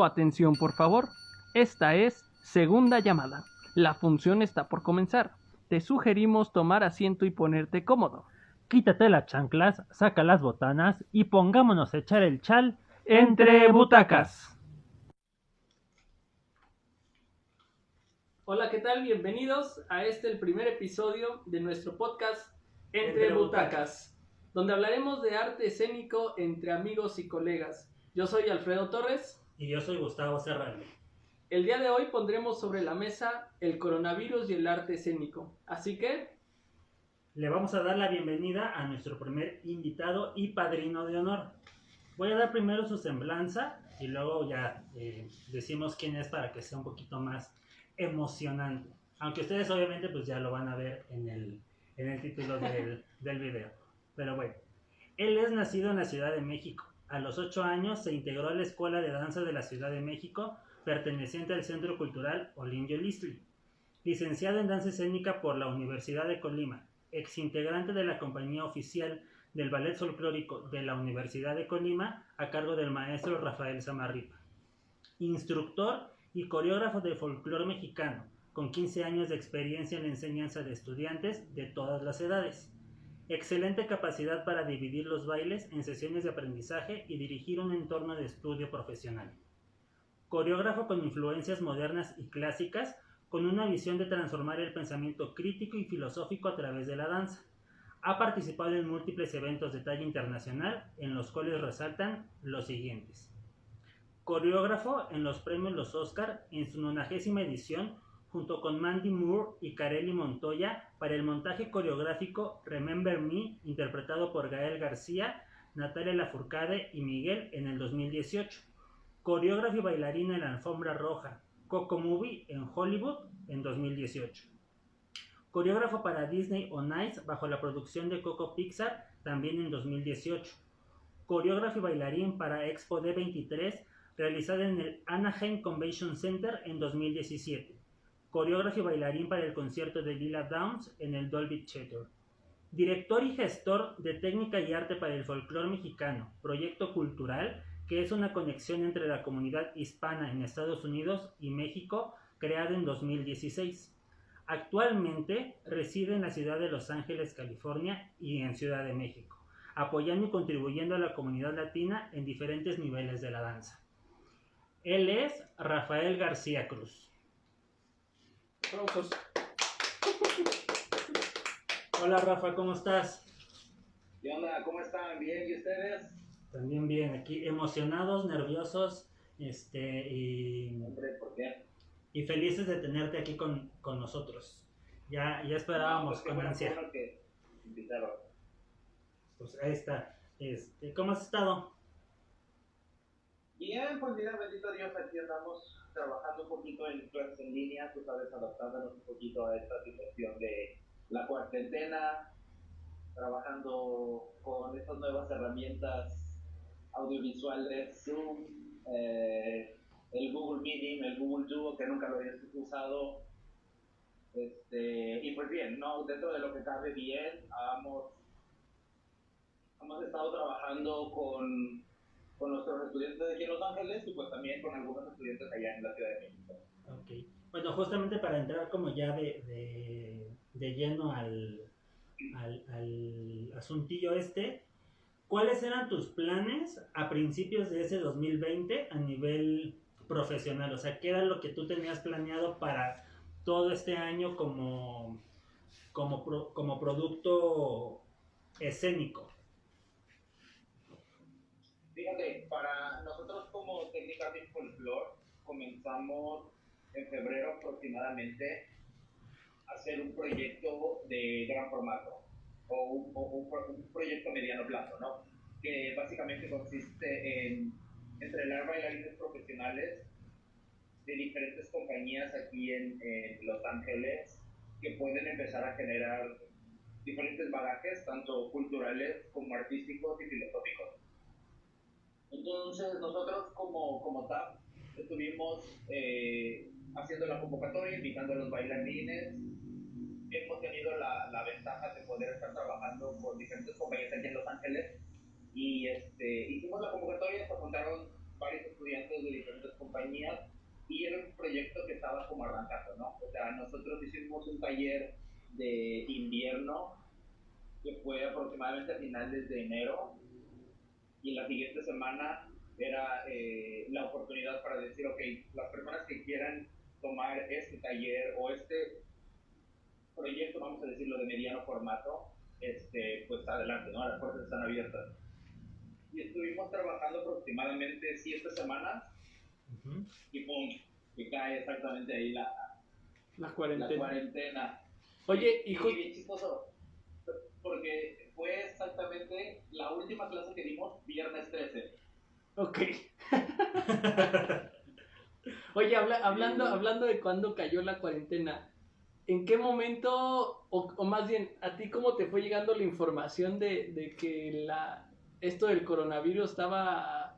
Atención, por favor. Esta es segunda llamada. La función está por comenzar. Te sugerimos tomar asiento y ponerte cómodo. Quítate las chanclas, saca las botanas y pongámonos a echar el chal entre butacas. Hola, ¿qué tal? Bienvenidos a el primer episodio de nuestro podcast Entre Butacas, donde hablaremos de arte escénico entre amigos y colegas. Yo soy Alfredo Torres. Y yo soy Gustavo Serrano. El día de hoy pondremos sobre la mesa el coronavirus y el arte escénico. Así que le vamos a dar la bienvenida a nuestro primer invitado y padrino de honor. Voy a dar primero su semblanza y luego ya decimos quién es para que sea un poquito más emocionante. Aunque ustedes obviamente pues ya lo van a ver en el título del video. Pero bueno, él es nacido en la Ciudad de México. A los 8 años se integró a la Escuela de Danza de la Ciudad de México, perteneciente al Centro Cultural Olindio Listli. Licenciado en Danza Escénica por la Universidad de Colima, exintegrante de la compañía oficial del Ballet Folclórico de la Universidad de Colima, a cargo del maestro Rafael Samarripa. Instructor y coreógrafo de folclore mexicano, con 15 años de experiencia en la enseñanza de estudiantes de todas las edades. Excelente capacidad para dividir los bailes en sesiones de aprendizaje y dirigir un entorno de estudio profesional. Coreógrafo con influencias modernas y clásicas, con una visión de transformar el pensamiento crítico y filosófico a través de la danza. Ha participado en múltiples eventos de talla internacional, en los cuales resaltan los siguientes. Coreógrafo en los premios Los Oscar en su 90ª edición, junto con Mandy Moore y Kareli Montoya, para el montaje coreográfico Remember Me, interpretado por Gael García, Natalia Lafourcade y Miguel en el 2018. Coreógrafo y bailarina en la alfombra roja, Coco Movie en Hollywood en 2018. Coreógrafo para Disney on Ice bajo la producción de Coco Pixar también en 2018. Coreógrafo y bailarín para Expo D23 realizada en el Anaheim Convention Center en 2017. Coreógrafo y bailarín para el concierto de Lila Downs en el Dolby Theatre. Director y gestor de técnica y arte para el folclore mexicano, proyecto cultural que es una conexión entre la comunidad hispana en Estados Unidos y México, creada en 2016. Actualmente reside en la ciudad de Los Ángeles, California y en Ciudad de México, apoyando y contribuyendo a la comunidad latina en diferentes niveles de la danza. Él es Rafael García Cruz. Aplausos. Hola Rafa, ¿cómo estás? ¿Qué onda? ¿Cómo están? ¿Bien? ¿Y ustedes? También bien, aquí emocionados, nerviosos, Hombre, ¿por qué? y felices de tenerte aquí con nosotros. Ya esperábamos con ansia. Que invitaron. Pues ahí está. ¿Cómo has estado? Bien, pues mira, bendito Dios, aquí andamos trabajando un poquito en clases en línea, tú sabes, adaptándonos un poquito a esta situación de la cuarentena, trabajando con estas nuevas herramientas audiovisuales, Zoom, el Google Meeting, el Google Duo, que nunca lo había usado. Y pues bien, ¿no? Dentro de lo que cabe bien, hemos estado trabajando con nuestros estudiantes de aquí en Los Ángeles y pues también con algunos estudiantes allá en la Ciudad de México. Ok. Bueno, justamente para entrar como ya de lleno al asuntillo ¿cuáles eran tus planes a principios de ese 2020 a nivel profesional? O sea, ¿qué era lo que tú tenías planeado para todo este año como producto escénico? Fíjate, para nosotros como técnica de folclore comenzamos en febrero aproximadamente a hacer un proyecto de gran formato o un proyecto mediano plazo, ¿no? Que básicamente consiste en entrenar bailarines profesionales de diferentes compañías aquí en Los Ángeles que pueden empezar a generar diferentes bagajes, tanto culturales como artísticos y filosóficos. Entonces nosotros como TAP estuvimos haciendo la convocatoria, invitando a los bailarines. Hemos tenido la ventaja de poder estar trabajando con diferentes compañías aquí en Los Ángeles y hicimos la convocatoria, se juntaron varios estudiantes de diferentes compañías compañías y era un proyecto que estaba como arrancando, ¿no? O sea, nosotros hicimos un taller de invierno que fue aproximadamente a finales de enero y la siguiente semana era la oportunidad para decir, ok, las personas que quieran tomar este taller o este proyecto, vamos a decirlo, de mediano formato, pues adelante, ¿no? Las puertas están abiertas. Y estuvimos trabajando aproximadamente 7 semanas y pum, que cae exactamente ahí La cuarentena. la cuarentena. Oye, y bien chistoso, porque fue exactamente la última clase que dimos viernes 13. Ok. Oye, hablando de cuándo cayó la cuarentena, ¿en qué momento, o más bien, a ti cómo te fue llegando la información de que esto del coronavirus estaba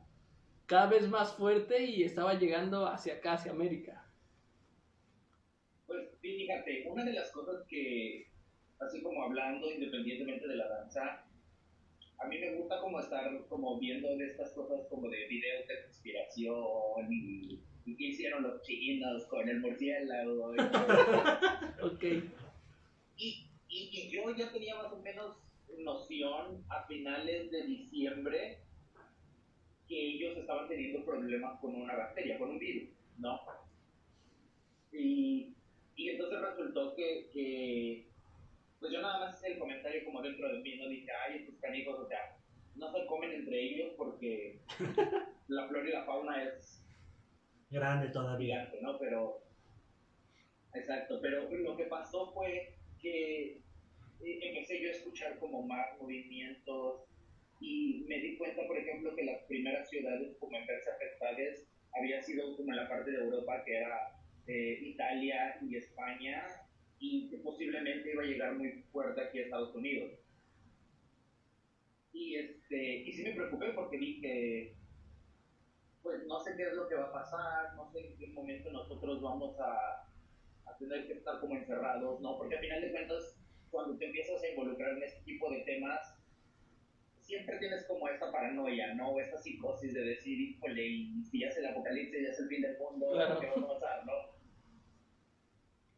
cada vez más fuerte y estaba llegando hacia acá, hacia América? Pues fíjate, una de las cosas que, así como hablando independientemente de la danza, a mí me gusta como estar como viendo de estas cosas como de videos de conspiración y qué hicieron los chinos con el murciélago. Ok. Y yo ya tenía más o menos noción a finales de diciembre que ellos estaban teniendo problemas con una bacteria, con un virus, ¿no? Y entonces resultó que pues yo nada más hice el comentario como dentro de mí, no dije, ay, estos canijos, o sea, no se comen entre ellos porque la flora y la fauna es grande todavía. gigante, ¿no? Pero, exacto, pero lo que pasó fue que empecé yo a escuchar como más movimientos y me di cuenta, por ejemplo, que las primeras ciudades como en verse afectadas había sido como en la parte de Europa, que era Italia y España, y que posiblemente iba a llegar muy fuerte aquí a Estados Unidos. Y sí me preocupé porque dije, pues no sé qué es lo que va a pasar, no sé en qué momento nosotros vamos a tener que estar como encerrados, ¿no? Porque al final de cuentas, cuando te empiezas a involucrar en este tipo de temas, siempre tienes como esta paranoia, ¿no? O esta psicosis de decir, híjole, y si ya es el apocalipsis, ya es el fin del mundo, Claro. ¿qué va a pasar, no?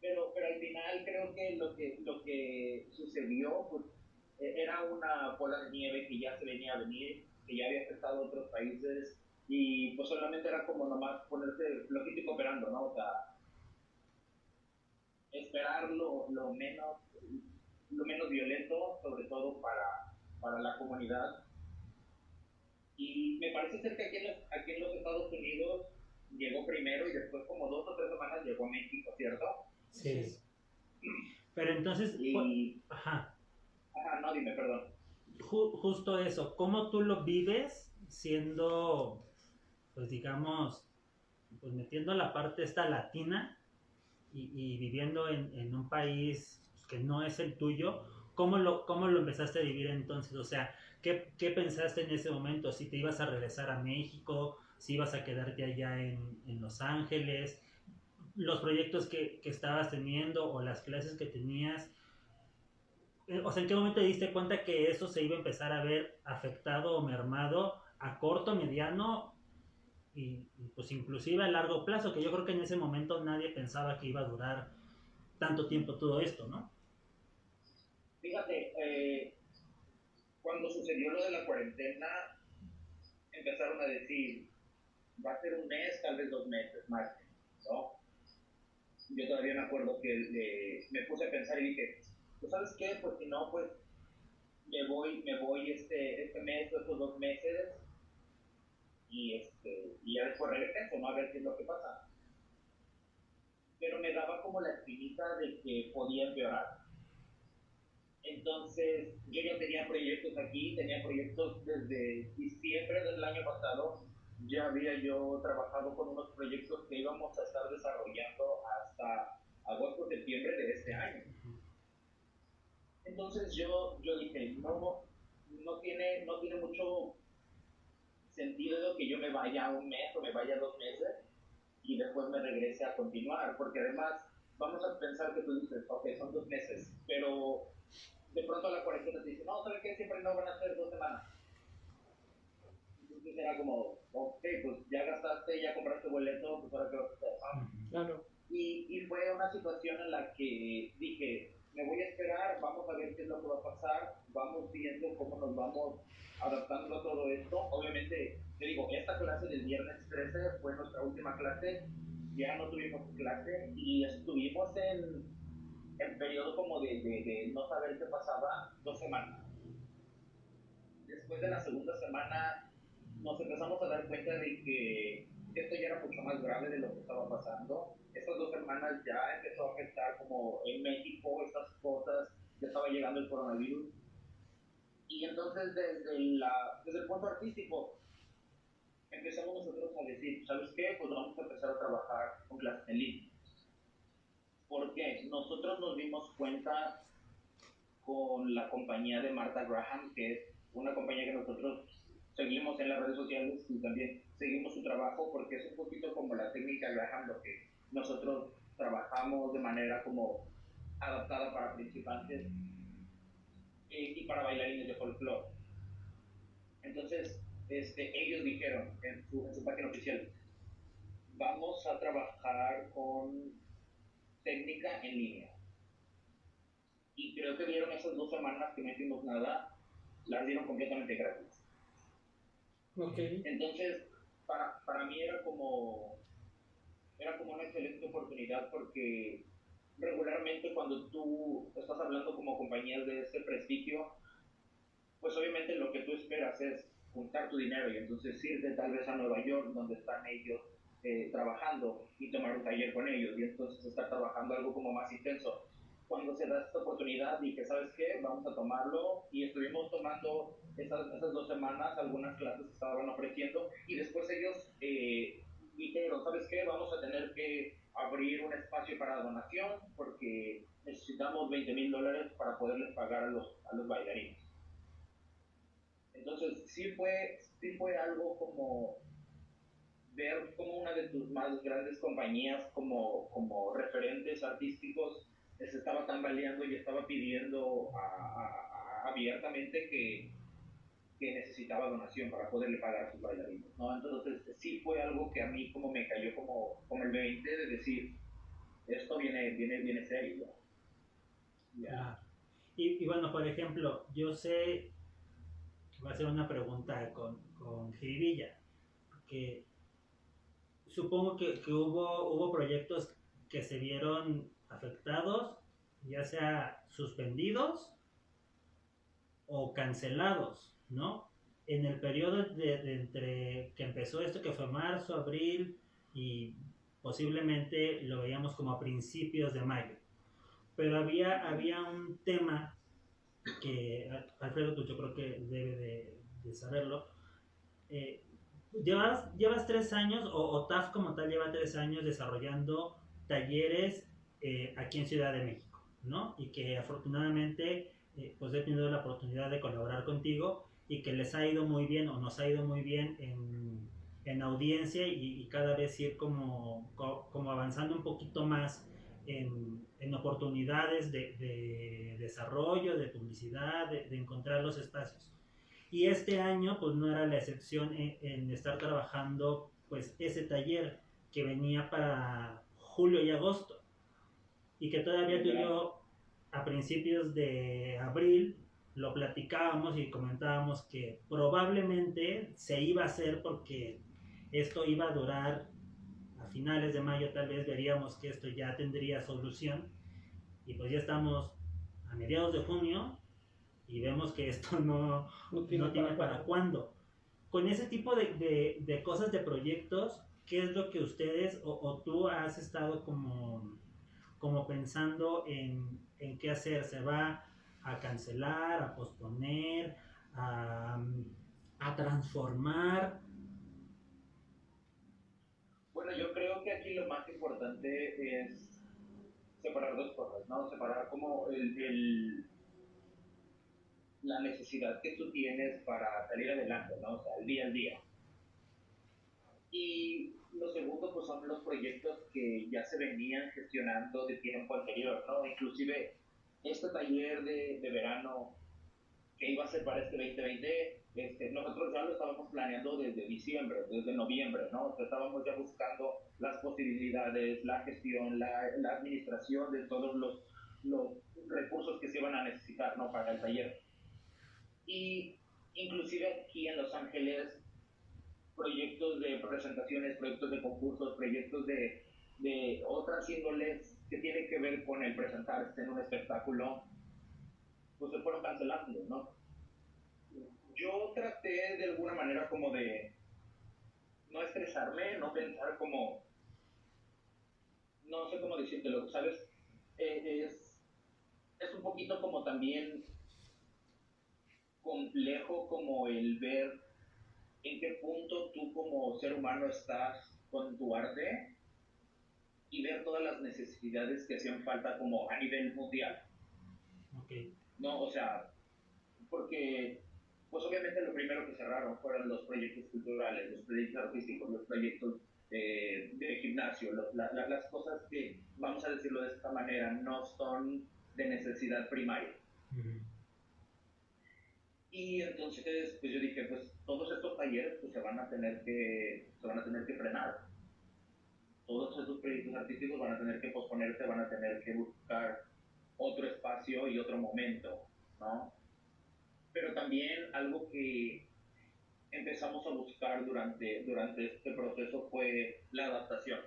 Pero al final creo que lo que sucedió, pues, era una bola de nieve que ya se venía a venir, que ya había afectado a otros países, y pues solamente era como nomás ponerse flojito y cooperando, ¿no? O sea, esperar lo menos violento, sobre todo para la comunidad. Y me parece ser que aquí en los Estados Unidos llegó primero y después como 2 o 3 semanas llegó a México, ¿cierto? Sí. Pero entonces, ajá. Ajá, no, dime, perdón. Justo eso, ¿cómo tú lo vives siendo, pues digamos, pues metiendo la parte esta latina y viviendo en un país que no es el tuyo? ¿Cómo lo empezaste a vivir entonces? O sea, ¿qué pensaste en ese momento? ¿Si te ibas a regresar a México? ¿Si ibas a quedarte allá en Los Ángeles? ¿Los proyectos que estabas teniendo o las clases que tenías? O sea, ¿en qué momento te diste cuenta que eso se iba a empezar a ver afectado o mermado a corto, mediano y pues inclusive a largo plazo? Que yo creo que en ese momento nadie pensaba que iba a durar tanto tiempo todo esto, ¿no? Fíjate, cuando sucedió lo de la cuarentena, empezaron a decir, va a ser un mes, tal vez 2 meses máximo, ¿no? Yo todavía me acuerdo que me puse a pensar y dije, pues ¿sabes qué? Pues si no, pues me voy este mes o estos 2 meses y ya después regreso, ¿no? A ver qué es lo que pasa. Pero me daba como la espinita de que podía empeorar. Entonces, yo ya tenía proyectos aquí, tenía proyectos desde diciembre del año pasado, ya había yo trabajado con unos proyectos que íbamos a estar desarrollando hasta agosto, septiembre de este año. Entonces yo dije, no tiene mucho sentido que yo me vaya un mes o me vaya 2 meses y después me regrese a continuar, porque además vamos a pensar que tú dices, ok, son 2 meses, pero de pronto la cuarentena te dice, no, ¿sabes qué? Siempre no van a ser 2 semanas. Entonces era como, ok, pues ya gastaste, ya compraste boleto, pues ahora qué vas a hacer, ¿no? Claro. Y fue una situación en la que dije, me voy a esperar, vamos a ver qué es lo que va a pasar, vamos viendo cómo nos vamos adaptando a todo esto. Obviamente, te digo, esta clase del viernes 13 fue nuestra última clase, ya no tuvimos clase y estuvimos en periodo como de no saber qué pasaba 2 semanas. Después de la segunda semana nos empezamos a dar cuenta de que esto ya era mucho más grave de lo que estaba pasando. Estas 2 semanas ya empezó a afectar como en México estas cosas, ya estaba llegando el coronavirus. Y entonces desde el punto artístico empezamos nosotros a decir, ¿sabes qué? Pues vamos a empezar a trabajar con clases en línea. Porque nosotros nos dimos cuenta con la compañía de Martha Graham, que es una compañía que nosotros seguimos en las redes sociales y también seguimos su trabajo porque es un poquito como la técnica Graham, lo que nosotros trabajamos de manera como adaptada para principiantes y para bailarines de folclore. Entonces, ellos dijeron en su página oficial, vamos a trabajar con técnica en línea. Y creo que vieron esas 2 semanas que no hicimos nada, las dieron completamente gratis. Ok. Entonces, para mí era como una excelente oportunidad porque regularmente cuando tú estás hablando como compañías de este prestigio, pues obviamente lo que tú esperas es juntar tu dinero y entonces irte tal vez a Nueva York donde están ellos trabajando y tomar un taller con ellos y entonces estar trabajando algo como más intenso. Cuando se da esta oportunidad dije, ¿sabes qué? Vamos a tomarlo y estuvimos tomando esas 2 semanas algunas clases que estaban ofreciendo y después ellos dijeron, ¿sabes qué? Vamos a tener que abrir un espacio para donación porque necesitamos $20,000 para poderles pagar a los bailarines. Entonces sí fue algo como ver como una de tus más grandes compañías como referentes artísticos se estaba tambaleando y estaba pidiendo abiertamente que necesitaba donación para poderle pagar a sus bailarines, ¿no? Entonces sí fue algo que a mí como me cayó como el 20 de decir, esto viene serio. Claro. Y bueno, por ejemplo, yo sé que va a ser una pregunta con jiribilla, que supongo que hubo proyectos que se vieron afectados, ya sea suspendidos o cancelados, ¿no? En el periodo de entre que empezó esto, que fue marzo, abril y posiblemente lo veíamos como a principios de mayo. Pero había un tema que Alfredo, pues yo creo que debe de saberlo. Eh, llevas 3 años, o TAF como tal lleva 3 años desarrollando talleres aquí en Ciudad de México, ¿no? Y que afortunadamente pues he tenido la oportunidad de colaborar contigo y que les ha ido muy bien o nos ha ido muy bien en audiencia y cada vez ir como avanzando un poquito más en oportunidades de desarrollo, de publicidad, de encontrar los espacios. Y este año pues no era la excepción en estar trabajando pues ese taller que venía para julio y agosto y que todavía tú y yo a principios de abril lo platicábamos y comentábamos que probablemente se iba a hacer porque esto iba a durar a finales de mayo, tal vez veríamos que esto ya tendría solución y pues ya estamos a mediados de junio y vemos que esto no tiene para cuándo. Con ese tipo de cosas, de proyectos, ¿qué es lo que ustedes o tú has estado como pensando en qué hacer? ¿Se va a cancelar, a posponer, a transformar? Bueno, yo creo que aquí lo más importante es separar dos cosas, ¿no? Separar como la necesidad que tú tienes para salir adelante, ¿no? O sea, el día al día. Y lo segundo, pues son los proyectos que ya se venían gestionando de tiempo anterior, ¿no? Inclusive este taller de verano que iba a ser para este 2020, nosotros ya lo estábamos planeando desde diciembre, desde noviembre, ¿no? O sea, estábamos ya buscando las posibilidades, la gestión, la administración de todos los recursos que se iban a necesitar, ¿no? Para el taller. Y inclusive aquí en Los Ángeles, proyectos de presentaciones, proyectos de concursos, proyectos de otras índoles que tienen que ver con el presentarse en un espectáculo, pues se fueron cancelando, ¿no? Yo traté de alguna manera como de no estresarme, no pensar como, no sé cómo decírtelo, ¿sabes? Es un poquito como también complejo como el ver en qué punto tú como ser humano estás con tu arte y ver todas las necesidades que hacían falta como a nivel mundial. Okay. No, o sea, porque pues obviamente lo primero que cerraron fueron los proyectos culturales, los proyectos artísticos, los proyectos de gimnasio, las cosas que, vamos a decirlo de esta manera, no son de necesidad primaria. Uh-huh. Y entonces pues yo dije, pues todos estos talleres pues se van a tener que frenar. Todos estos proyectos artísticos van a tener que posponerse, van a tener que buscar otro espacio y otro momento, ¿no? Pero también algo que empezamos a buscar durante este proceso fue la adaptación,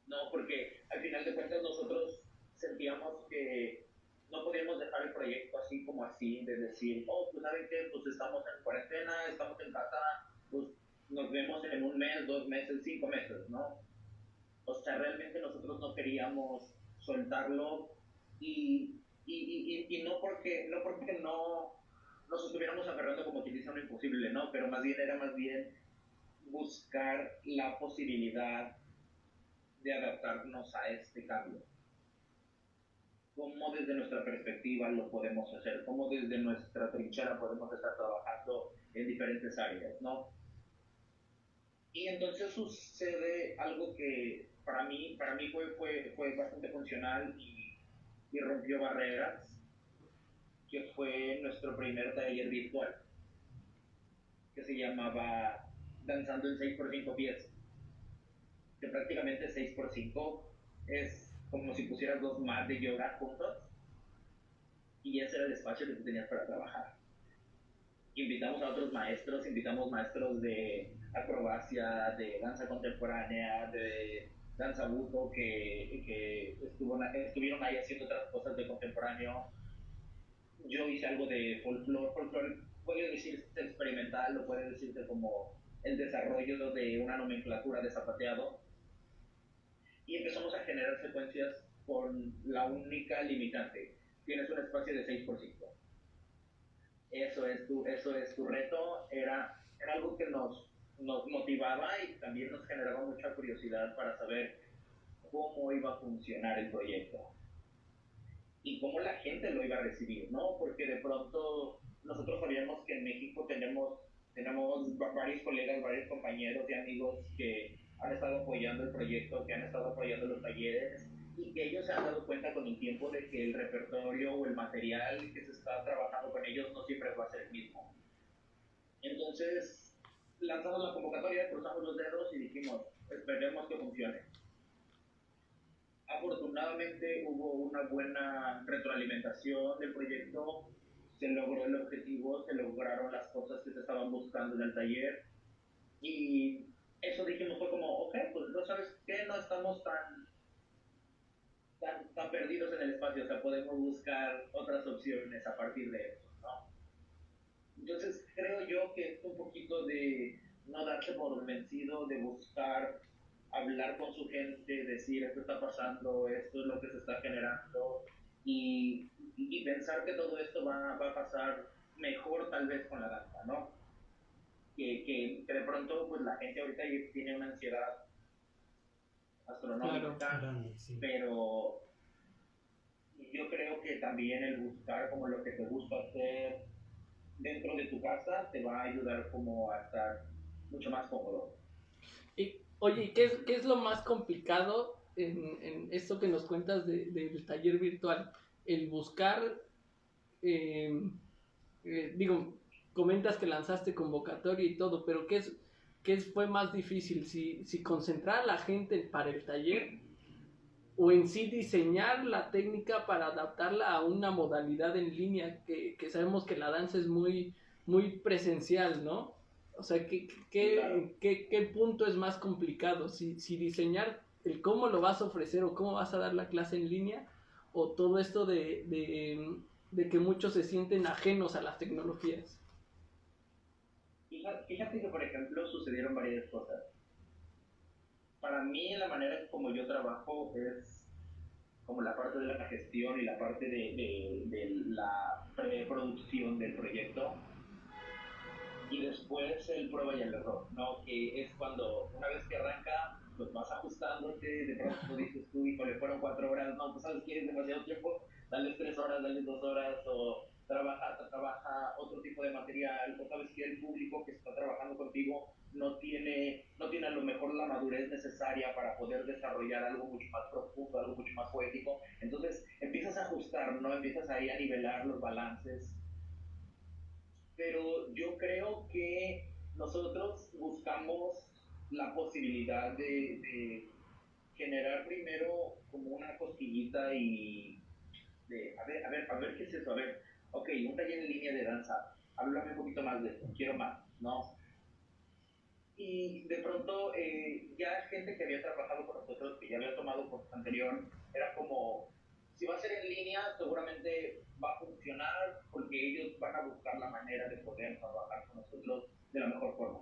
¿no? Porque al final de cuentas nosotros sentíamos que no podíamos dejar el proyecto así como así, de decir, oh, pues saben qué, pues estamos en cuarentena, estamos en casa, pues nos vemos en un mes, 2 meses, 5 meses, ¿no? O sea, realmente nosotros no queríamos soltarlo y no porque no nos estuviéramos aferrando como que dice un imposible, ¿no? Pero más bien era buscar la posibilidad de adaptarnos a este cambio. Cómo desde nuestra perspectiva lo podemos hacer, cómo desde nuestra trinchera podemos estar trabajando en diferentes áreas, ¿no? Y entonces sucede algo que para mí fue bastante funcional y rompió barreras, que fue nuestro primer taller virtual, que se llamaba Danzando en 6x5 pies, que prácticamente 6x5 es como si pusieras dos mats de yoga juntos y ese era el espacio que tú tenías para trabajar. Invitamos a otros maestros, invitamos maestros de acrobacia, de danza contemporánea, de danza buto que estuvieron ahí haciendo otras cosas de contemporáneo. Yo hice algo de folclore puede decirse experimental o puede decirse como el desarrollo de una nomenclatura de zapateado y empezamos a generar secuencias con la única limitante: tienes un espacio de 6x5. Eso es tu reto. Era algo que nos motivaba y también nos generaba mucha curiosidad para saber cómo iba a funcionar el proyecto y cómo la gente lo iba a recibir, ¿no? Porque de pronto nosotros sabíamos que en México tenemos varios colegas, varios compañeros y amigos que han estado apoyando el proyecto, que han estado apoyando los talleres y que ellos se han dado cuenta con el tiempo de que el repertorio o el material que se está trabajando con ellos no siempre va a ser el mismo. Entonces lanzamos la convocatoria, cruzamos los dedos y dijimos, esperemos que funcione. Afortunadamente hubo una buena retroalimentación del proyecto, se logró el objetivo, se lograron las cosas que se estaban buscando en el taller y eso dijimos fue como, ok, pues no sabes qué, no estamos tan perdidos en el espacio, o sea, podemos buscar otras opciones a partir de eso, ¿no? Entonces creo yo que es un poquito de no darse por vencido, de buscar hablar con su gente, decir esto está pasando, esto es lo que se está generando y pensar que todo esto va a pasar mejor tal vez con la danza, ¿no? Que de pronto pues la gente ahorita tiene una ansiedad astronómica, Claro. Sí. Pero yo creo que también el buscar como lo que te gusta hacer dentro de tu casa te va a ayudar como a estar mucho más cómodo. Y, oye, ¿qué es lo más complicado en esto que nos cuentas del taller virtual? El buscar, digo, comentas que lanzaste convocatoria y todo, pero fue más difícil? Si concentrar a la gente para el taller o en sí diseñar la técnica para adaptarla a una modalidad en línea, que sabemos que la danza es muy, muy presencial, ¿no? O sea, Claro. ¿qué punto es más complicado? Si diseñar el cómo lo vas a ofrecer o cómo vas a dar la clase en línea, o todo esto de que muchos se sienten ajenos a las tecnologías. Fíjate que, por ejemplo, sucedieron varias cosas. Para mí, la manera como yo trabajo es como la parte de la gestión y la parte de la preproducción del proyecto y después el prueba y el error, ¿no? Que es cuando una vez que arranca, pues vas ajustándote, de pronto dices tú, híjole, fueron 4 horas, no, pues sabes que es demasiado tiempo, dale 3 horas, dale 2 horas, o trabaja otro tipo de material, o sabes que el público que está trabajando contigo no tiene a lo mejor la madurez necesaria para poder desarrollar algo mucho más profundo, algo mucho más poético. Entonces empiezas a ajustar, ¿no? Empiezas ahí a nivelar los balances, pero yo creo que nosotros buscamos la posibilidad de generar primero como una cosquillita y de, a ver qué es eso, a ver, ok, un taller en línea de danza, háblame un poquito más de esto, quiero más, ¿no? Y de pronto ya gente que había trabajado con nosotros, que ya había tomado cursos anterior, era como, si va a ser en línea, seguramente va a funcionar porque ellos van a buscar la manera de poder trabajar con nosotros de la mejor forma.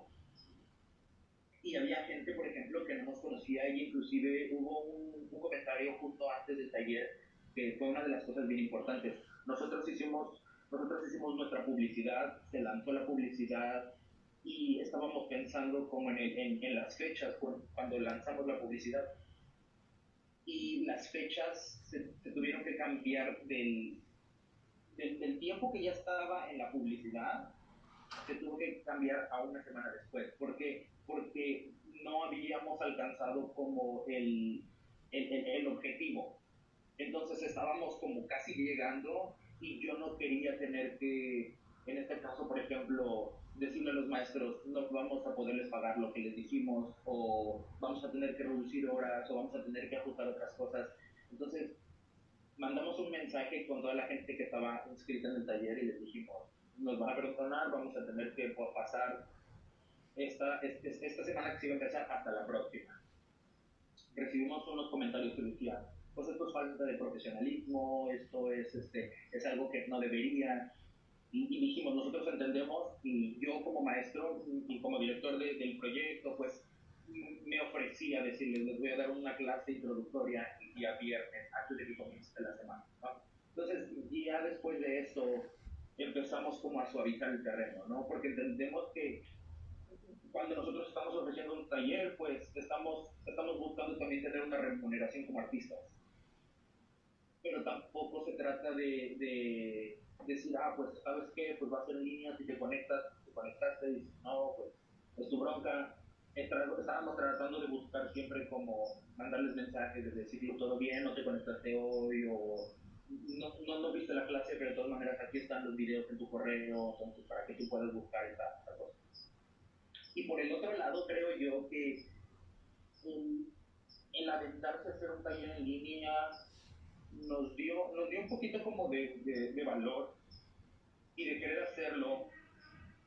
Y había gente, por ejemplo, que no nos conocía y inclusive hubo un comentario justo antes del taller que fue una de las cosas bien importantes. Nosotros hicimos nuestra publicidad, se lanzó la publicidad y estábamos pensando como en las fechas cuando lanzamos la publicidad y las fechas se tuvieron que cambiar del tiempo que ya estaba en la publicidad, se tuvo que cambiar a una semana después. ¿Por qué? Porque no habíamos alcanzado como el objetivo. Entonces estábamos como casi llegando y yo no quería tener que, en este caso, por ejemplo, decirle a los maestros, no vamos a poderles pagar lo que les dijimos, o vamos a tener que reducir horas, o vamos a tener que ajustar otras cosas. Entonces mandamos un mensaje con toda la gente que estaba inscrita en el taller y les dijimos, nos van a perdonar, vamos a tener que pasar esta semana que se iba a empezar hasta la próxima. Recibimos unos comentarios que decían, pues esto es falta de profesionalismo, esto es algo que no debería. Y dijimos, nosotros entendemos, y yo como maestro y como director del proyecto, pues me ofrecí a decirles, les voy a dar una clase introductoria el día viernes, antes de que comience la semana, ¿no? Entonces, ya después de esto, empezamos como a suavizar el terreno, ¿no? Porque entendemos que cuando nosotros estamos ofreciendo un taller, pues estamos buscando también tener una remuneración como artistas. Pero tampoco se trata de decir, pues, ¿sabes qué? Pues va a ser en línea, si te conectaste, y si no, pues, es tu bronca. Estábamos tratando de buscar siempre como mandarles mensajes, de decir, todo bien, no te conectaste hoy, o no viste la clase, pero de todas maneras aquí están los videos en tu correo, entonces para que tú puedas buscar esta cosa. Y por el otro lado, creo yo que el aventarse a hacer un taller en línea nos dio un poquito como de valor y de querer hacerlo,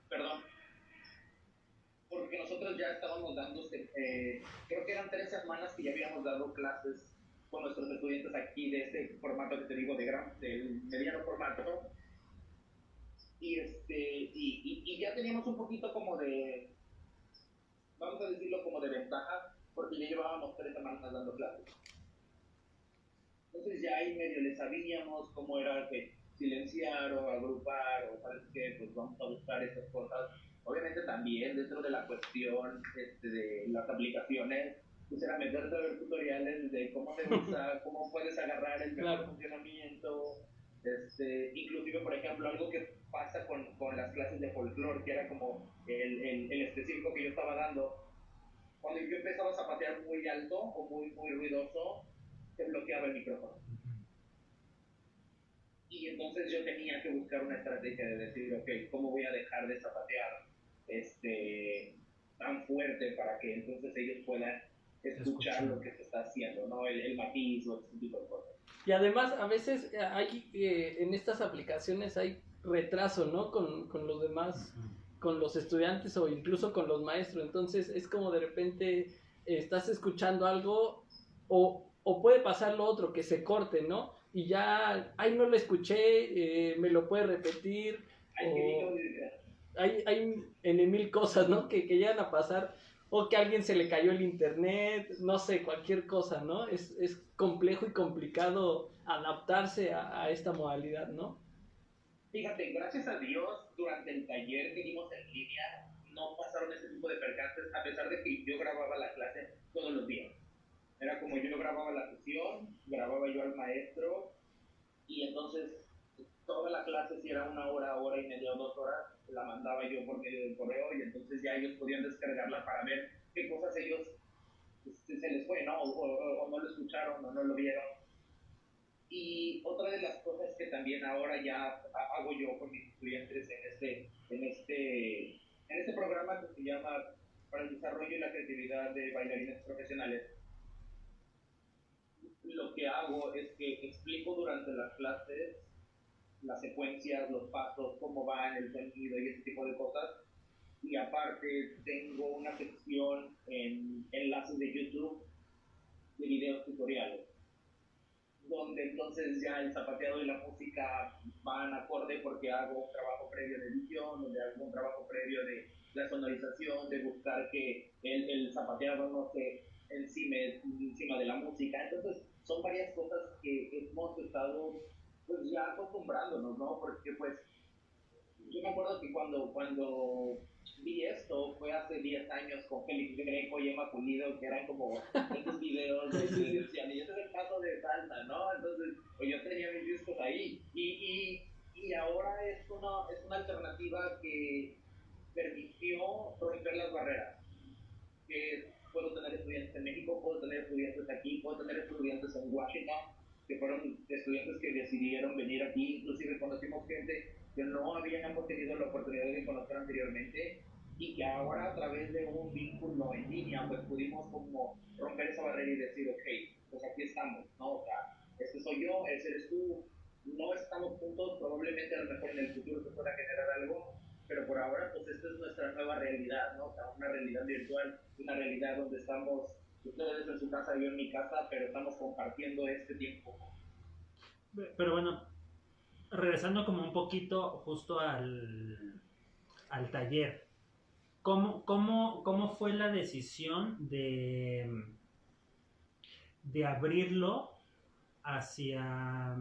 perdón, porque nosotros ya estábamos dando, creo que eran 3 semanas que ya habíamos dado clases con nuestros estudiantes aquí de este formato que te digo, del mediano formato, y ya teníamos un poquito como de, vamos a decirlo como de ventaja, porque ya llevábamos 3 semanas dando clases. Entonces ya ahí medio le sabíamos cómo era que silenciar o agrupar o sabes qué, pues vamos a buscar esas cosas. Obviamente también dentro de la cuestión de las aplicaciones, pues era meterte a ver tutoriales de cómo se usa, cómo puedes agarrar el mejor funcionamiento. Inclusive, por ejemplo, algo que pasa con las clases de folclore, que era como el específico que yo estaba dando, cuando yo empezaba a zapatear muy alto o muy, muy ruidoso, se bloqueaba el micrófono. Y entonces yo tenía que buscar una estrategia de decir, ok, ¿cómo voy a dejar de zapatear tan fuerte para que entonces ellos puedan escuchar lo que se está haciendo, ¿no? El matiz o ese tipo de cosas. Y además, a veces hay en estas aplicaciones hay retraso, ¿no? Con los demás, con los estudiantes o incluso con los maestros. Entonces es como de repente estás escuchando algo o puede pasar lo otro, que se corte, ¿no? Y ya, ay, no lo escuché, me lo puede repetir. O hay en mil cosas, ¿no? Que llegan a pasar. O que a alguien se le cayó el internet, no sé, cualquier cosa, ¿no? Es complejo y complicado adaptarse a esta modalidad, ¿no? Fíjate, gracias a Dios, durante el taller que dimos en línea, no pasaron ese tipo de percances, a pesar de que yo grababa la clase todos los días. Era como yo grababa la sesión, grababa yo al maestro, y entonces toda la clase, si era 1 hora, hora y media o 2 horas, la mandaba yo por medio del correo, y entonces ya ellos podían descargarla para ver qué cosas ellos se les fue, ¿no? O no lo escucharon o no lo vieron. Y otra de las cosas que también ahora ya hago yo con mis estudiantes en este programa que se llama para el desarrollo y la creatividad de bailarines profesionales, lo que hago es que explico durante las clases las secuencias, los pasos, cómo va en el sonido y ese tipo de cosas. Y aparte tengo una sección en enlaces de YouTube de videos tutoriales, donde entonces ya el zapateado y la música van acorde porque hago un trabajo previo de edición, donde hago un trabajo previo de la sonorización, de buscar que el zapateado no se encima de la música. Entonces son varias cosas que hemos estado pues ya acostumbrándonos, ¿no? Porque pues yo me acuerdo que cuando vi esto fue hace 10 años con Félix Greco y Emma Pulido, que eran como estos videos donde decían, y este es el caso de salsa, ¿no? Entonces, pues yo tenía mis discos ahí. Y ahora es una alternativa que permitió romper las barreras. Que puedo tener estudiantes en México, puedo tener estudiantes aquí, puedo tener estudiantes en Washington, que fueron estudiantes que decidieron venir aquí, inclusive conocimos gente que no habíamos tenido la oportunidad de conocer anteriormente y que ahora a través de un vínculo en línea pues pudimos como romper esa barrera y decir, ok, pues aquí estamos, ¿no? O sea, este soy yo, ese eres tú, no estamos juntos, probablemente a lo mejor en el futuro se pueda generar algo, pero por ahora pues esta es nuestra nueva realidad, ¿no? O sea, una realidad virtual, una realidad donde estamos, ustedes en su casa, yo en mi casa, pero estamos compartiendo este tiempo. Pero bueno, regresando como un poquito justo al taller, ¿cómo fue la decisión de abrirlo hacia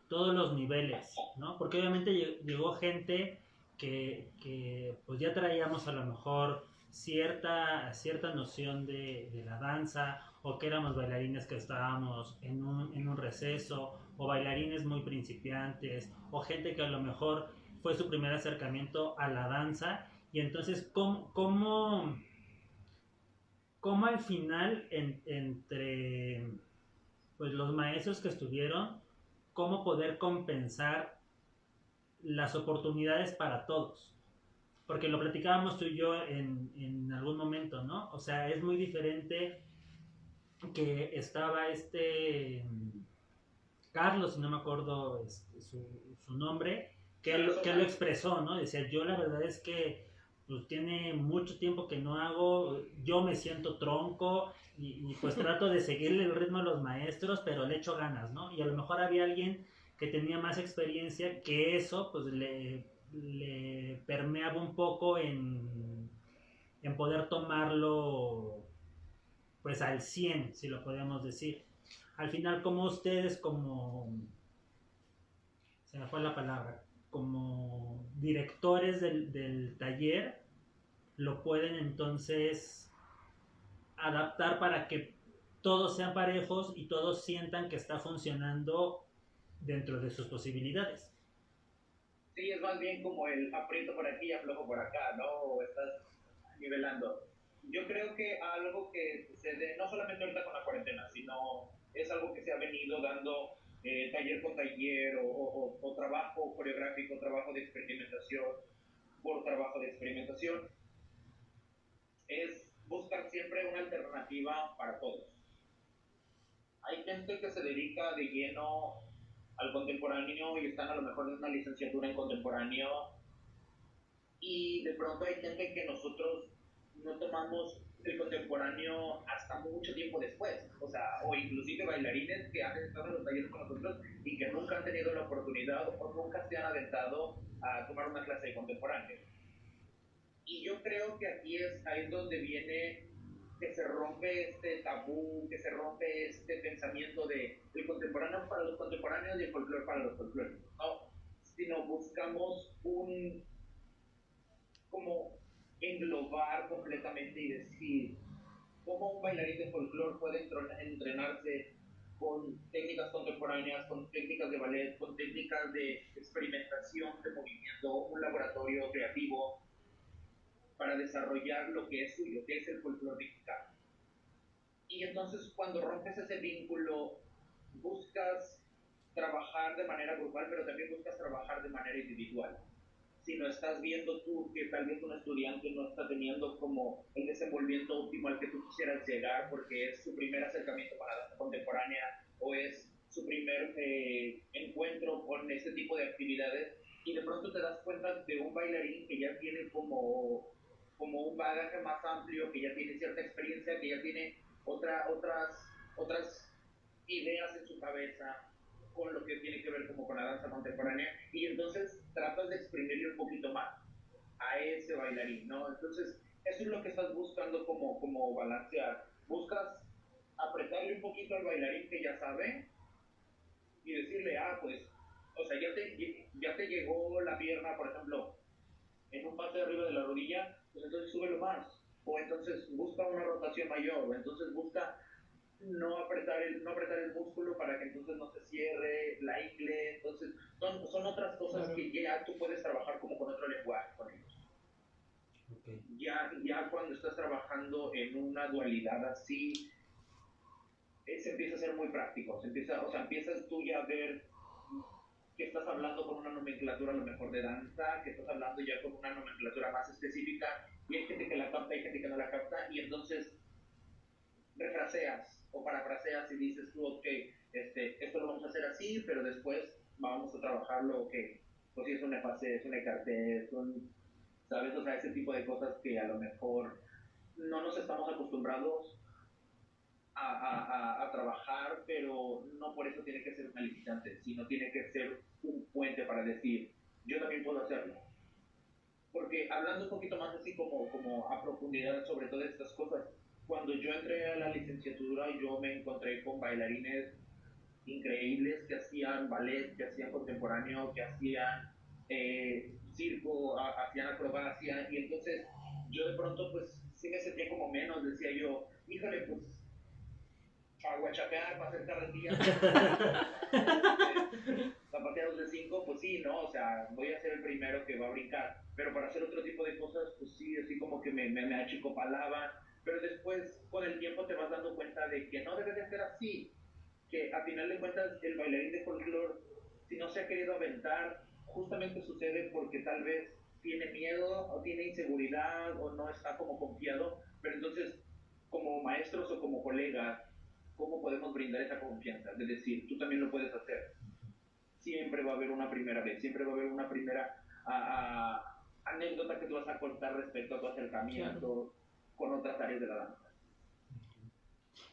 todos los niveles, ¿no? Porque obviamente llegó gente que pues ya traíamos a lo mejor cierta noción de la danza, o que éramos bailarines que estábamos en un receso, o bailarines muy principiantes, o gente que a lo mejor fue su primer acercamiento a la danza. Y entonces, ¿cómo al final entre pues los maestros que estuvieron, cómo poder compensar las oportunidades para todos? Porque lo platicábamos tú y yo en algún momento, ¿no? O sea, es muy diferente que estaba Carlos, si no me acuerdo su nombre, que lo expresó, ¿no? Decía, yo la verdad es que pues tiene mucho tiempo que no hago, yo me siento tronco y pues trato de seguirle el ritmo a los maestros, pero le echo ganas, ¿no? Y a lo mejor había alguien que tenía más experiencia que eso, pues le permeaba un poco en poder tomarlo pues al 100, si lo podemos decir. Al final, como ustedes, se me fue la palabra, como directores del taller, lo pueden entonces adaptar para que todos sean parejos y todos sientan que está funcionando dentro de sus posibilidades. Sí, es más bien como el aprieto por aquí y aflojo por acá, ¿no? O estás nivelando. Yo creo que algo que sucede, no solamente ahorita con la cuarentena, sino es algo que se ha venido dando taller con taller, taller o trabajo coreográfico, trabajo de experimentación por trabajo de experimentación, es buscar siempre una alternativa para todos. Hay gente que se dedica de lleno al contemporáneo y están a lo mejor en una licenciatura en contemporáneo, y de pronto hay gente que nosotros no tomamos el contemporáneo hasta mucho tiempo después, o sea, o inclusive bailarines que han estado en los talleres con nosotros y que nunca han tenido la oportunidad o nunca se han aventado a tomar una clase de contemporáneo. Y yo creo que aquí es ahí donde viene que se rompe este tabú, que se rompe este pensamiento de el contemporáneo para los contemporáneos y el folclore para los folclóricos, no, sino buscamos como englobar completamente y decir cómo un bailarín de folclore puede entrenarse con técnicas contemporáneas, con técnicas de ballet, con técnicas de experimentación de movimiento, un laboratorio creativo para desarrollar lo que es suyo, que es el folclore mexicano. Y entonces cuando rompes ese vínculo, buscas trabajar de manera grupal, pero también buscas trabajar de manera individual. Si no estás viendo tú que tal vez un estudiante no está teniendo como el desenvolvimiento óptimo al que tú quisieras llegar porque es su primer acercamiento con la danza contemporánea o es su primer encuentro con ese tipo de actividades, y de pronto te das cuenta de un bailarín que ya tiene como un bagaje más amplio, que ya tiene cierta experiencia, que ya tiene otras ideas en su cabeza con lo que tiene que ver como con la danza contemporánea, y entonces tratas de exprimirle un poquito más a ese bailarín, ¿no? Entonces, eso es lo que estás buscando como balancear. Buscas apretarle un poquito al bailarín que ya sabe y decirle, pues, o sea, ya te llegó la pierna, por ejemplo, en un pase arriba de la rodilla, pues entonces súbelo más. O entonces busca una rotación mayor, o entonces busca no apretar el músculo para que entonces no se cierre la ingle. Entonces son otras cosas, claro, que ya tú puedes trabajar como con otro lenguaje con ellos. Okay. Ya cuando estás trabajando en una dualidad así, se empieza a ser muy práctico, empiezas tú ya a ver que estás hablando con una nomenclatura a lo mejor de danza, que estás hablando ya con una nomenclatura más específica, y hay gente que la capta, hay gente que no la capta, y entonces refraseas o parafraseas y dices tú, ok, esto lo vamos a hacer así, pero después vamos a trabajarlo, ok, pues si es un efase, es un écarte, ¿sabes? O sea, ese tipo de cosas que a lo mejor no nos estamos acostumbrados a trabajar, pero no por eso tiene que ser una limitante, sino tiene que ser un puente para decir, yo también puedo hacerlo. Porque hablando un poquito más así como a profundidad sobre todas estas cosas, cuando yo entré a la licenciatura yo me encontré con bailarines increíbles que hacían ballet, que hacían contemporáneo, que hacían circo, hacían acrobacia, y entonces yo de pronto pues sí me sentía como menos, decía yo, híjole, pues para guachapear, para hacer carretillas, zapateados de 5, pues sí, ¿no? O sea, voy a ser el primero que va a brincar, pero para hacer otro tipo de cosas, pues sí, así como que me achicopalaba, pero después con el tiempo te vas dando cuenta de que no debe de ser así, que a final de cuentas el bailarín de folclore, si no se ha querido aventar, justamente sucede porque tal vez tiene miedo o tiene inseguridad o no está como confiado, pero entonces como maestros o como colegas, ¿cómo podemos brindar esa confianza? De decir, tú también lo puedes hacer. Siempre va a haber una primera vez, siempre va a haber una primera anécdota que tú vas a contar respecto a tu acercamiento, claro, con otras áreas de la danza.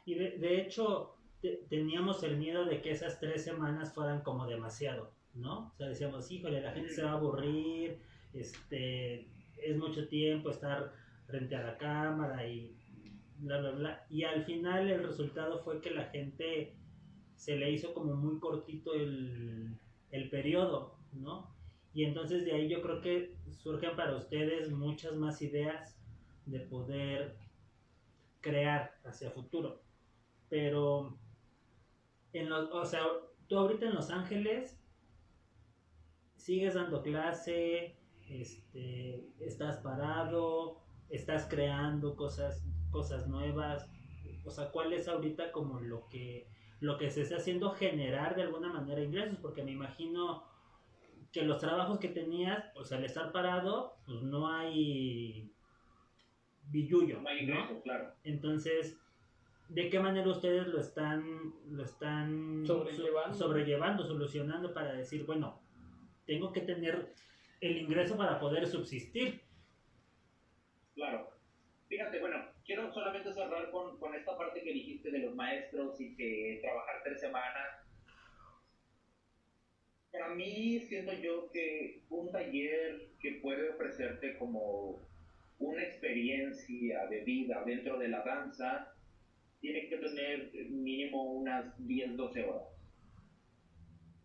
Y de hecho, teníamos el miedo de que esas 3 semanas fueran como demasiado, ¿no? O sea, decíamos, híjole, la gente se va a aburrir, es mucho tiempo estar frente a la cámara y bla, bla, bla. Y al final el resultado fue que la gente se le hizo como muy cortito el periodo, ¿no? Y entonces de ahí yo creo que surgen para ustedes muchas más ideas de poder crear hacia futuro. Pero o sea, tú ahorita en Los Ángeles sigues dando clase, estás parado, estás creando cosas nuevas. O sea, ¿cuál es ahorita como lo que lo que se esté haciendo generar de alguna manera ingresos, porque me imagino que los trabajos que tenías, pues al estar parado, pues no hay billullo, No hay ¿no? ingresos, claro. Entonces, ¿de qué manera ustedes lo están sobrellevando, solucionando para decir, bueno, tengo que tener el ingreso para poder subsistir? Claro. Fíjate, bueno, quiero solamente cerrar con esta parte que dijiste de los maestros y que trabajar 3 semanas. Para mí, siento yo que un taller que puede ofrecerte como una experiencia de vida dentro de la danza tiene que tener mínimo unas 10 12 horas.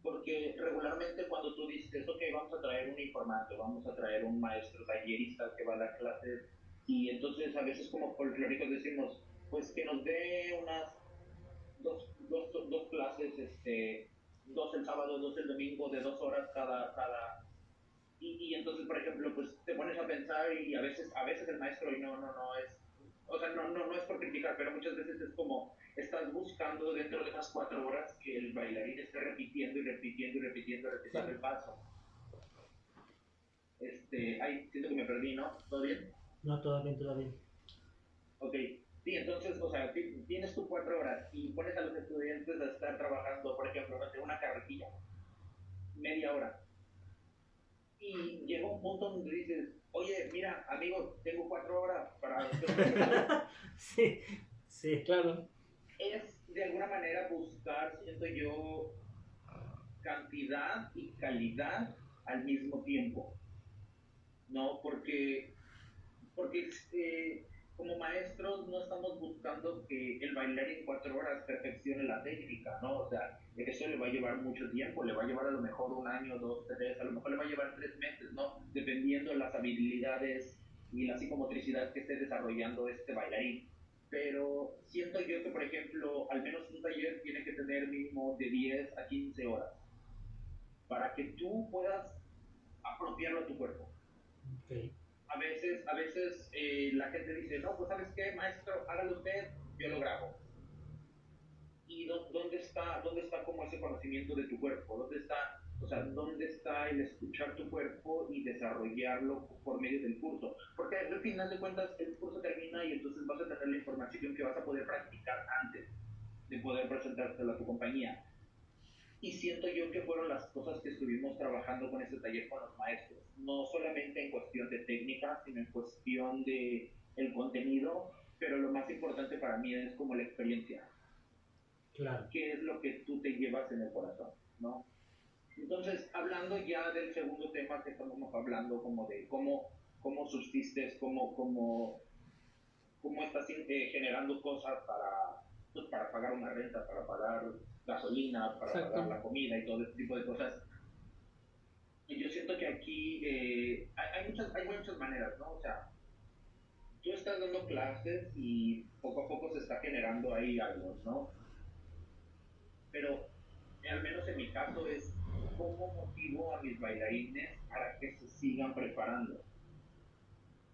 Porque regularmente cuando tú dices, ok, vamos a traer un informante, vamos a traer un maestro tallerista que va a dar clases, y entonces a veces como folclóricos decimos, pues que nos dé unas dos clases, dos el sábado, dos el domingo, de 2 horas cada. Y entonces, por ejemplo, pues te pones a pensar y a veces el maestro, y no es, o sea, no es por criticar, pero muchas veces es como, estás buscando dentro de unas 4 horas que el bailarín esté repitiendo y repitiendo y repitiendo, repitiendo el paso. Ay, siento que me perdí, ¿no? ¿Todo bien? No, todo bien, todo bien. Ok, sí, entonces, o sea, tienes tus 4 horas y pones a los estudiantes a estar trabajando, por ejemplo, no sé, una carretilla, media hora. Y llega un punto donde dices, oye, mira, amigo, tengo 4 horas para hacer. Sí, sí. Claro. Es de alguna manera buscar, siento yo, cantidad y calidad al mismo tiempo, ¿no? Porque como maestros no estamos buscando que el bailarín en 4 horas perfeccione la técnica, ¿no? O sea, eso le va a llevar mucho tiempo, le va a llevar a lo mejor 1 año, 2, 3, a lo mejor le va a llevar 3 meses, ¿no? Dependiendo de las habilidades y la psicomotricidad que esté desarrollando este bailarín. Pero siento yo que, por ejemplo, al menos un taller tiene que tener mínimo de 10 a 15 horas para que tú puedas apropiarlo a tu cuerpo. Okay. A veces la gente dice, no, pues ¿sabes qué, maestro? Hágalo usted, yo lo grabo. ¿Y dónde está como ese conocimiento de tu cuerpo? ¿Dónde está el escuchar tu cuerpo y desarrollarlo por medio del curso? Porque al final de cuentas el curso termina y entonces vas a tener la información que vas a poder practicar antes de poder presentársela a tu compañía. Y siento yo que fueron las cosas que estuvimos trabajando con este taller con los maestros. No solamente en cuestión de técnica, sino en cuestión de el contenido, pero lo más importante para mí es como la experiencia. Claro. ¿Qué es lo que tú te llevas en el corazón, no? Entonces, hablando ya del segundo tema que estamos hablando, como de cómo subsistes, cómo estás generando cosas para pagar una renta, para pagar gasolina, para pagar la comida y todo ese tipo de cosas. Y yo siento que aquí hay muchas maneras, ¿no? O sea, tú estás dando clases y poco a poco se está generando ahí algo, ¿no? Pero al menos en mi caso es cómo motivo a mis bailarines para que se sigan preparando.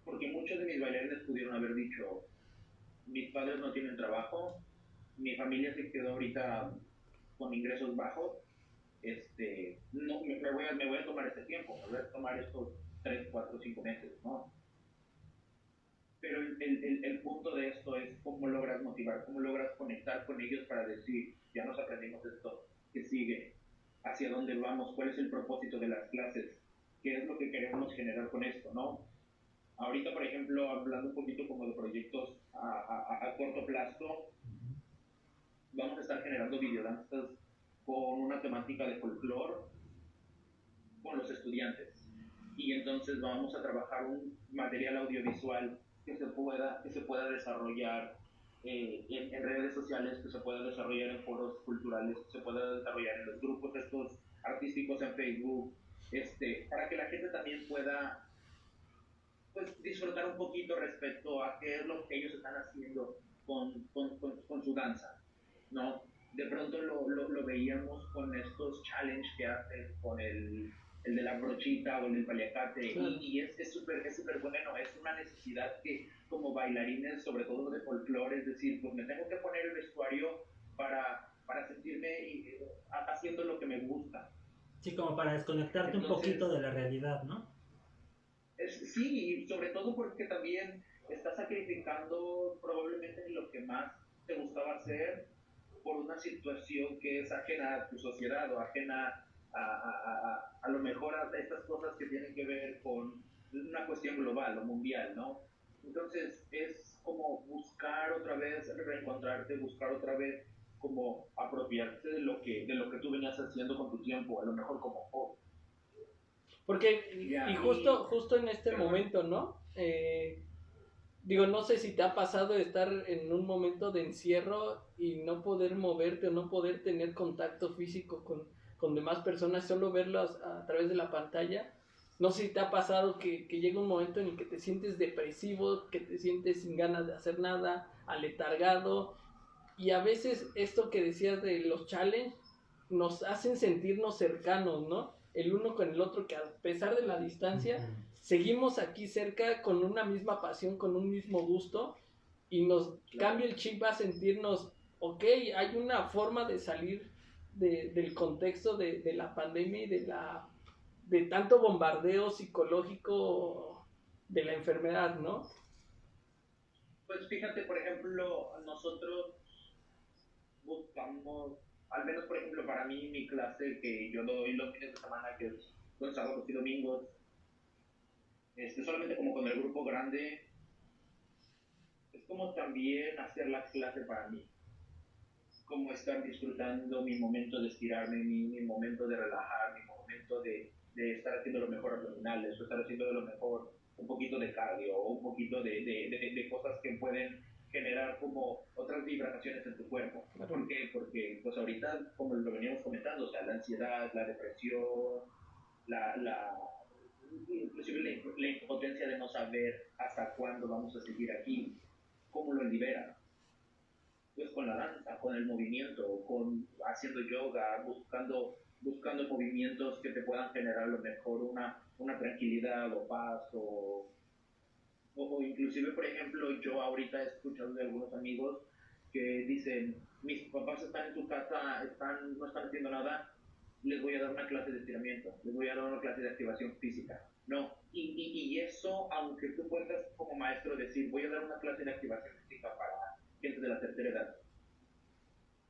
Porque muchos de mis bailarines pudieron haber dicho, mis padres no tienen trabajo, mi familia se quedó ahorita con ingresos bajos, no, me voy a tomar este tiempo, me voy a tomar estos 3 4 5 meses, ¿no? Pero el punto de esto es cómo logras motivar, cómo logras conectar con ellos para decir, ya nos aprendimos esto, ¿qué sigue? ¿Hacia dónde vamos? ¿Cuál es el propósito de las clases? ¿Qué es lo que queremos generar con esto, no? Ahorita, por ejemplo, hablando un poquito como de proyectos a corto plazo, vamos a estar generando videodanzas con una temática de folclore con los estudiantes. Y entonces vamos a trabajar un material audiovisual que se pueda desarrollar en redes sociales, que se pueda desarrollar en foros culturales, que se pueda desarrollar en los grupos estos artísticos en Facebook, para que la gente también pueda pues disfrutar un poquito respecto a qué es lo que ellos están haciendo con su danza, ¿no? De pronto lo veíamos con estos challenges que hacen con el de la brochita o el del paliacate, claro. y es súper bueno, es una necesidad que como bailarines, sobre todo de folclore, es decir, pues me tengo que poner el vestuario para para sentirme haciendo lo que me gusta. Sí, como para desconectarte un poquito de la realidad, ¿no? Sí, y sobre todo porque también estás sacrificando probablemente lo que más te gustaba hacer por una situación que es ajena a tu sociedad o ajena a lo mejor a estas cosas que tienen que ver con una cuestión global o mundial, ¿no? Entonces es como buscar otra vez, reencontrarte, buscar otra vez como apropiarse de lo que tú venías haciendo con tu tiempo, a lo mejor como hobby. Porque, y justo en este momento, ¿no? Digo, no sé si te ha pasado estar en un momento de encierro y no poder moverte o no poder tener contacto físico con demás personas, solo verlas a través de la pantalla. No sé si te ha pasado que llega un momento en el que te sientes depresivo, que te sientes sin ganas de hacer nada, aletargado. Y a veces esto que decías de los challenges nos hacen sentirnos cercanos, ¿no? El uno con el otro, que a pesar de la distancia, seguimos aquí cerca con una misma pasión, con un mismo gusto, y nos cambia el chip a sentirnos, ok, hay una forma de salir del contexto de la pandemia y de tanto bombardeo psicológico de la enfermedad, ¿no? Pues fíjate, por ejemplo, nosotros buscamos, al menos por ejemplo para mí, mi clase que yo doy los fines de semana, que es los sábados y domingos, solamente como con el grupo grande, es como también hacer la clase para mí, como estar disfrutando mi momento de estirarme, mi momento de relajar, mi momento de estar haciendo lo mejor abdominales, o estar haciendo lo mejor un poquito de cardio, o un poquito de cosas que pueden generar como otras vibraciones en tu cuerpo. ¿Por qué? Porque pues ahorita, como lo veníamos comentando, o sea, la ansiedad, la depresión, inclusive la impotencia de no saber hasta cuándo vamos a seguir aquí, ¿cómo lo libera? Pues con la danza, con el movimiento, con haciendo yoga, buscando movimientos que te puedan generar a lo mejor una tranquilidad o paz o inclusive, por ejemplo, yo ahorita he escuchado de algunos amigos que dicen, mis papás están en su casa, no están haciendo nada, les voy a dar una clase de estiramiento, les voy a dar una clase de activación física. No, y eso, aunque tú puedas como maestro decir, voy a dar una clase de activación física para gente de la tercera edad,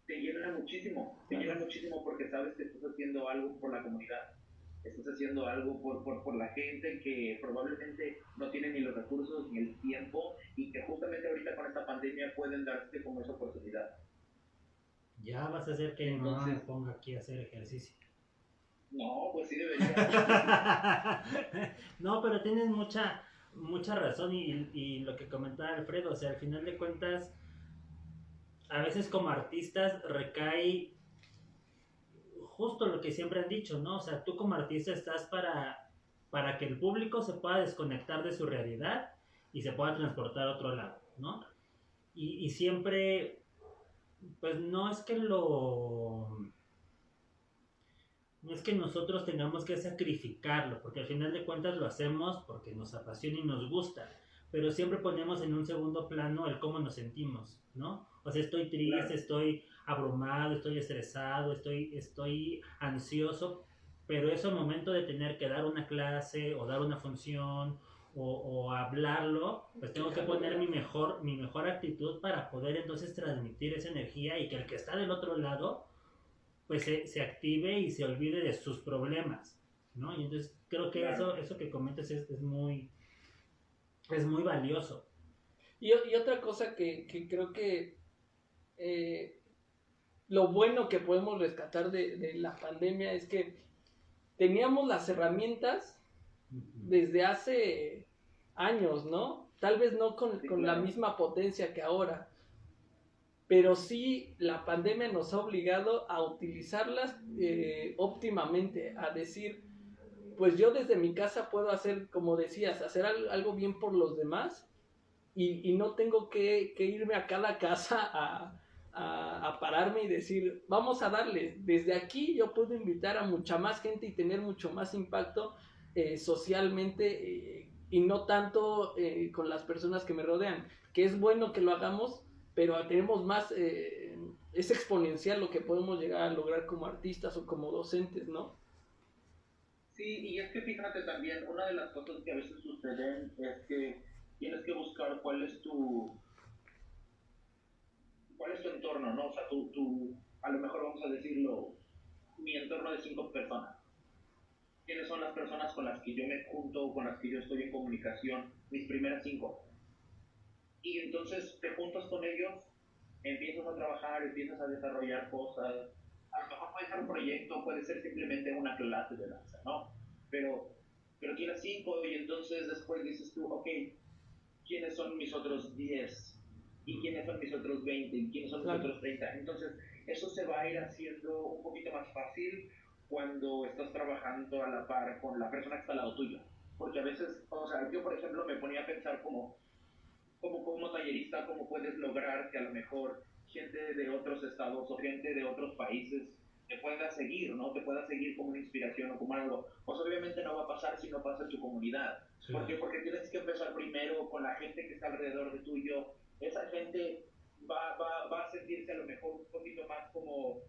te llena muchísimo porque sabes que estás haciendo algo por la comunidad, estás haciendo algo por la gente que probablemente no tiene ni los recursos ni el tiempo y que justamente ahorita con esta pandemia pueden darte como esa oportunidad. Ya vas a hacer que mi mamá me ponga aquí a hacer ejercicio. No, pues sí debería. No, pero tienes mucha razón y lo que comentaba Alfredo, o sea, al final de cuentas, a veces como artistas recae justo lo que siempre han dicho, ¿no? O sea, tú como artista estás para que el público se pueda desconectar de su realidad y se pueda transportar a otro lado, ¿no? Y siempre, pues no es que nosotros tengamos que sacrificarlo, porque al final de cuentas lo hacemos porque nos apasiona y nos gusta, pero siempre ponemos en un segundo plano el cómo nos sentimos, ¿no? O sea, estoy triste, claro, estoy abrumado, estoy estresado, estoy ansioso, pero es el momento de tener que dar una clase o dar una función o hablarlo, pues tengo que poner mi mejor actitud para poder entonces transmitir esa energía y que el que está del otro lado pues se active y se olvide de sus problemas, ¿no? Y entonces creo que claro, eso que comentas es muy valioso. Y otra cosa que creo que lo bueno que podemos rescatar de la pandemia es que teníamos las herramientas desde hace años, ¿no? Tal vez no con la misma potencia que ahora, pero sí la pandemia nos ha obligado a utilizarlas óptimamente, a decir, pues yo desde mi casa puedo hacer, como decías, hacer algo bien por los demás y no tengo que irme a cada casa a pararme y decir, vamos a darle, desde aquí yo puedo invitar a mucha más gente y tener mucho más impacto socialmente y no tanto con las personas que me rodean, que es bueno que lo hagamos, pero tenemos más es exponencial lo que podemos llegar a lograr como artistas o como docentes, ¿no? Sí, y es que fíjate también, una de las cosas que a veces suceden es que tienes que buscar cuál es tu entorno, ¿no? O sea, a lo mejor vamos a decirlo, mi entorno de 5 personas. ¿Quiénes son las personas con las que yo me junto, con las que yo estoy en comunicación? Mis primeras 5. Y entonces te juntas con ellos, empiezas a trabajar, empiezas a desarrollar cosas. A lo mejor puede ser un proyecto, puede ser simplemente una clase de danza, ¿no? Pero, pero tienes 5 y entonces después dices tú, ok, ¿quiénes son mis otros 10? ¿Y quiénes son mis otros 20? ¿Y quiénes son mis otros 30? Entonces, eso se va a ir haciendo un poquito más fácil cuando estás trabajando a la par con la persona que está al lado tuyo. Porque a veces, o sea, yo por ejemplo me ponía a pensar como tallerista, cómo puedes lograr que a lo mejor gente de otros estados o gente de otros países te pueda seguir, ¿no? Te pueda seguir como una inspiración o como algo. Pues obviamente no va a pasar si no pasa en tu comunidad. Sí. ¿Por qué? Porque tienes que empezar primero con la gente que está alrededor de tuyo. Esa gente va a sentirse a lo mejor un poquito más como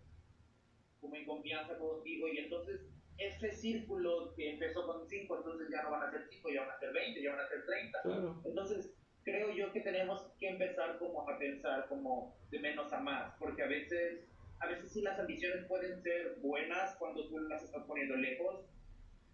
en confianza contigo y entonces ese círculo que empezó con 5, entonces ya no van a ser 5, ya van a ser 20, ya van a ser 30. Claro. Entonces, creo yo que tenemos que empezar como a pensar como de menos a más, porque a veces sí las ambiciones pueden ser buenas cuando tú las estás poniendo lejos,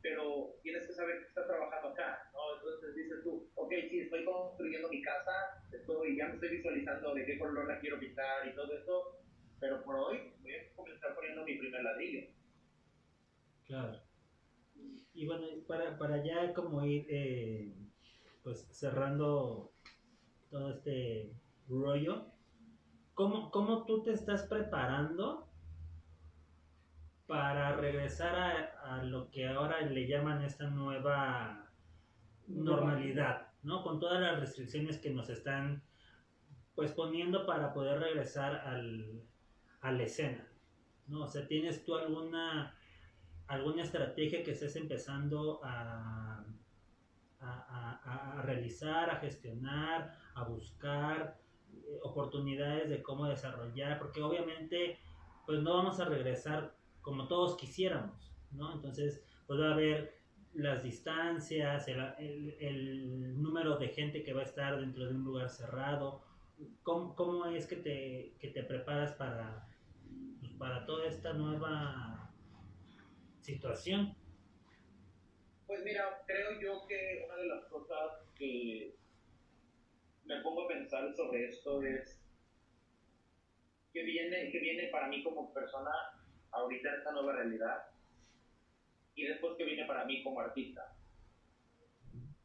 pero tienes que saber que estás trabajando acá, ¿no? Entonces dices tú, ok, sí, estoy construyendo mi casa, ya me estoy visualizando de qué color la quiero pintar y todo eso, pero por hoy voy a comenzar poniendo mi primer ladrillo. Claro. Y bueno, para ya como ir pues cerrando todo este rollo, ¿cómo tú te estás preparando para regresar a lo que ahora le llaman esta nueva normalidad, ¿no? Con todas las restricciones que nos están pues poniendo para poder regresar a la escena, ¿no? O sea, ¿tienes tú alguna estrategia que estés empezando a realizar, a gestionar, a buscar oportunidades de cómo desarrollar? Porque obviamente pues no vamos a regresar como todos quisiéramos, ¿no? Entonces pues va a haber las distancias, el número de gente que va a estar dentro de un lugar cerrado. ¿Cómo es que te preparas para toda esta nueva situación? Pues mira, creo yo que una de las cosas que me pongo a pensar sobre esto es que viene para mí como persona ahorita en esta nueva realidad y después que viene para mí como artista.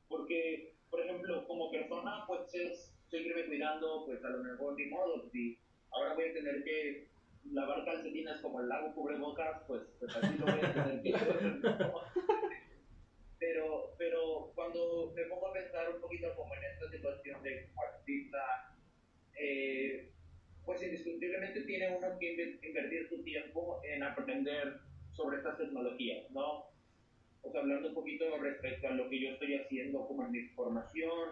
Porque, por ejemplo, como persona, pues es seguirme cuidando, pues a lo mejor ni modo, si ahora voy a tener que lavar calcetines como el lago cubrebocas, pues así lo voy a tener que hacer, ¿no? Pero cuando me pongo a pensar un poquito como en esta situación de artista, pues indiscutiblemente tiene uno que invertir su tiempo en aprender sobre estas tecnologías, ¿no? O sea, hablando un poquito respecto a lo que yo estoy haciendo como en mi formación,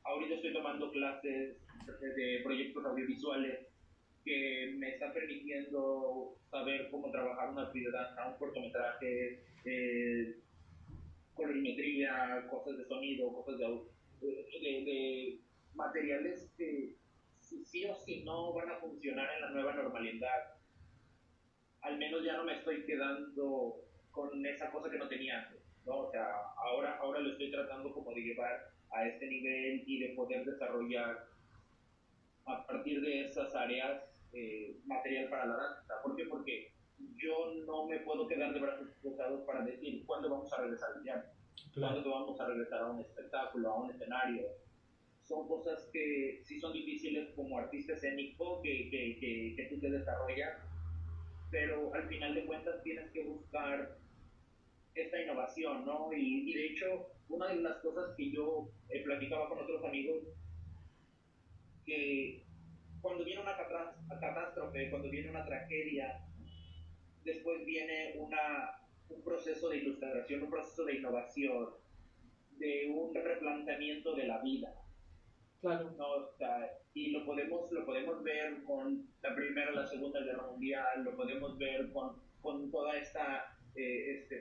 ahorita estoy tomando clases de proyectos audiovisuales que me están permitiendo saber cómo trabajar una actividad, un cortometraje, colorimetría, cosas de sonido, cosas de materiales que sí o sí no van a funcionar en la nueva normalidad. Al menos ya no me estoy quedando con esa cosa que no tenía antes, ¿no? O sea, ahora lo estoy tratando como de llevar a este nivel y de poder desarrollar a partir de esas áreas material para la danza. ¿Por qué? Porque yo no me puedo quedar de brazos cruzados para decir cuándo vamos a regresar al teatro, claro, cuándo vamos a regresar a un espectáculo, a un escenario. Son cosas que sí son difíciles como artista escénico que tú te desarrollas, pero al final de cuentas tienes que buscar esta innovación, ¿no? Y de hecho, una de las cosas que yo platicaba con otros amigos, que cuando viene una catástrofe, cuando viene una tragedia, después viene un proceso de ilustración, un proceso de innovación, de un replanteamiento de la vida. Claro. No, o sea, y lo podemos ver con la la Segunda Guerra Mundial, lo podemos ver con toda esta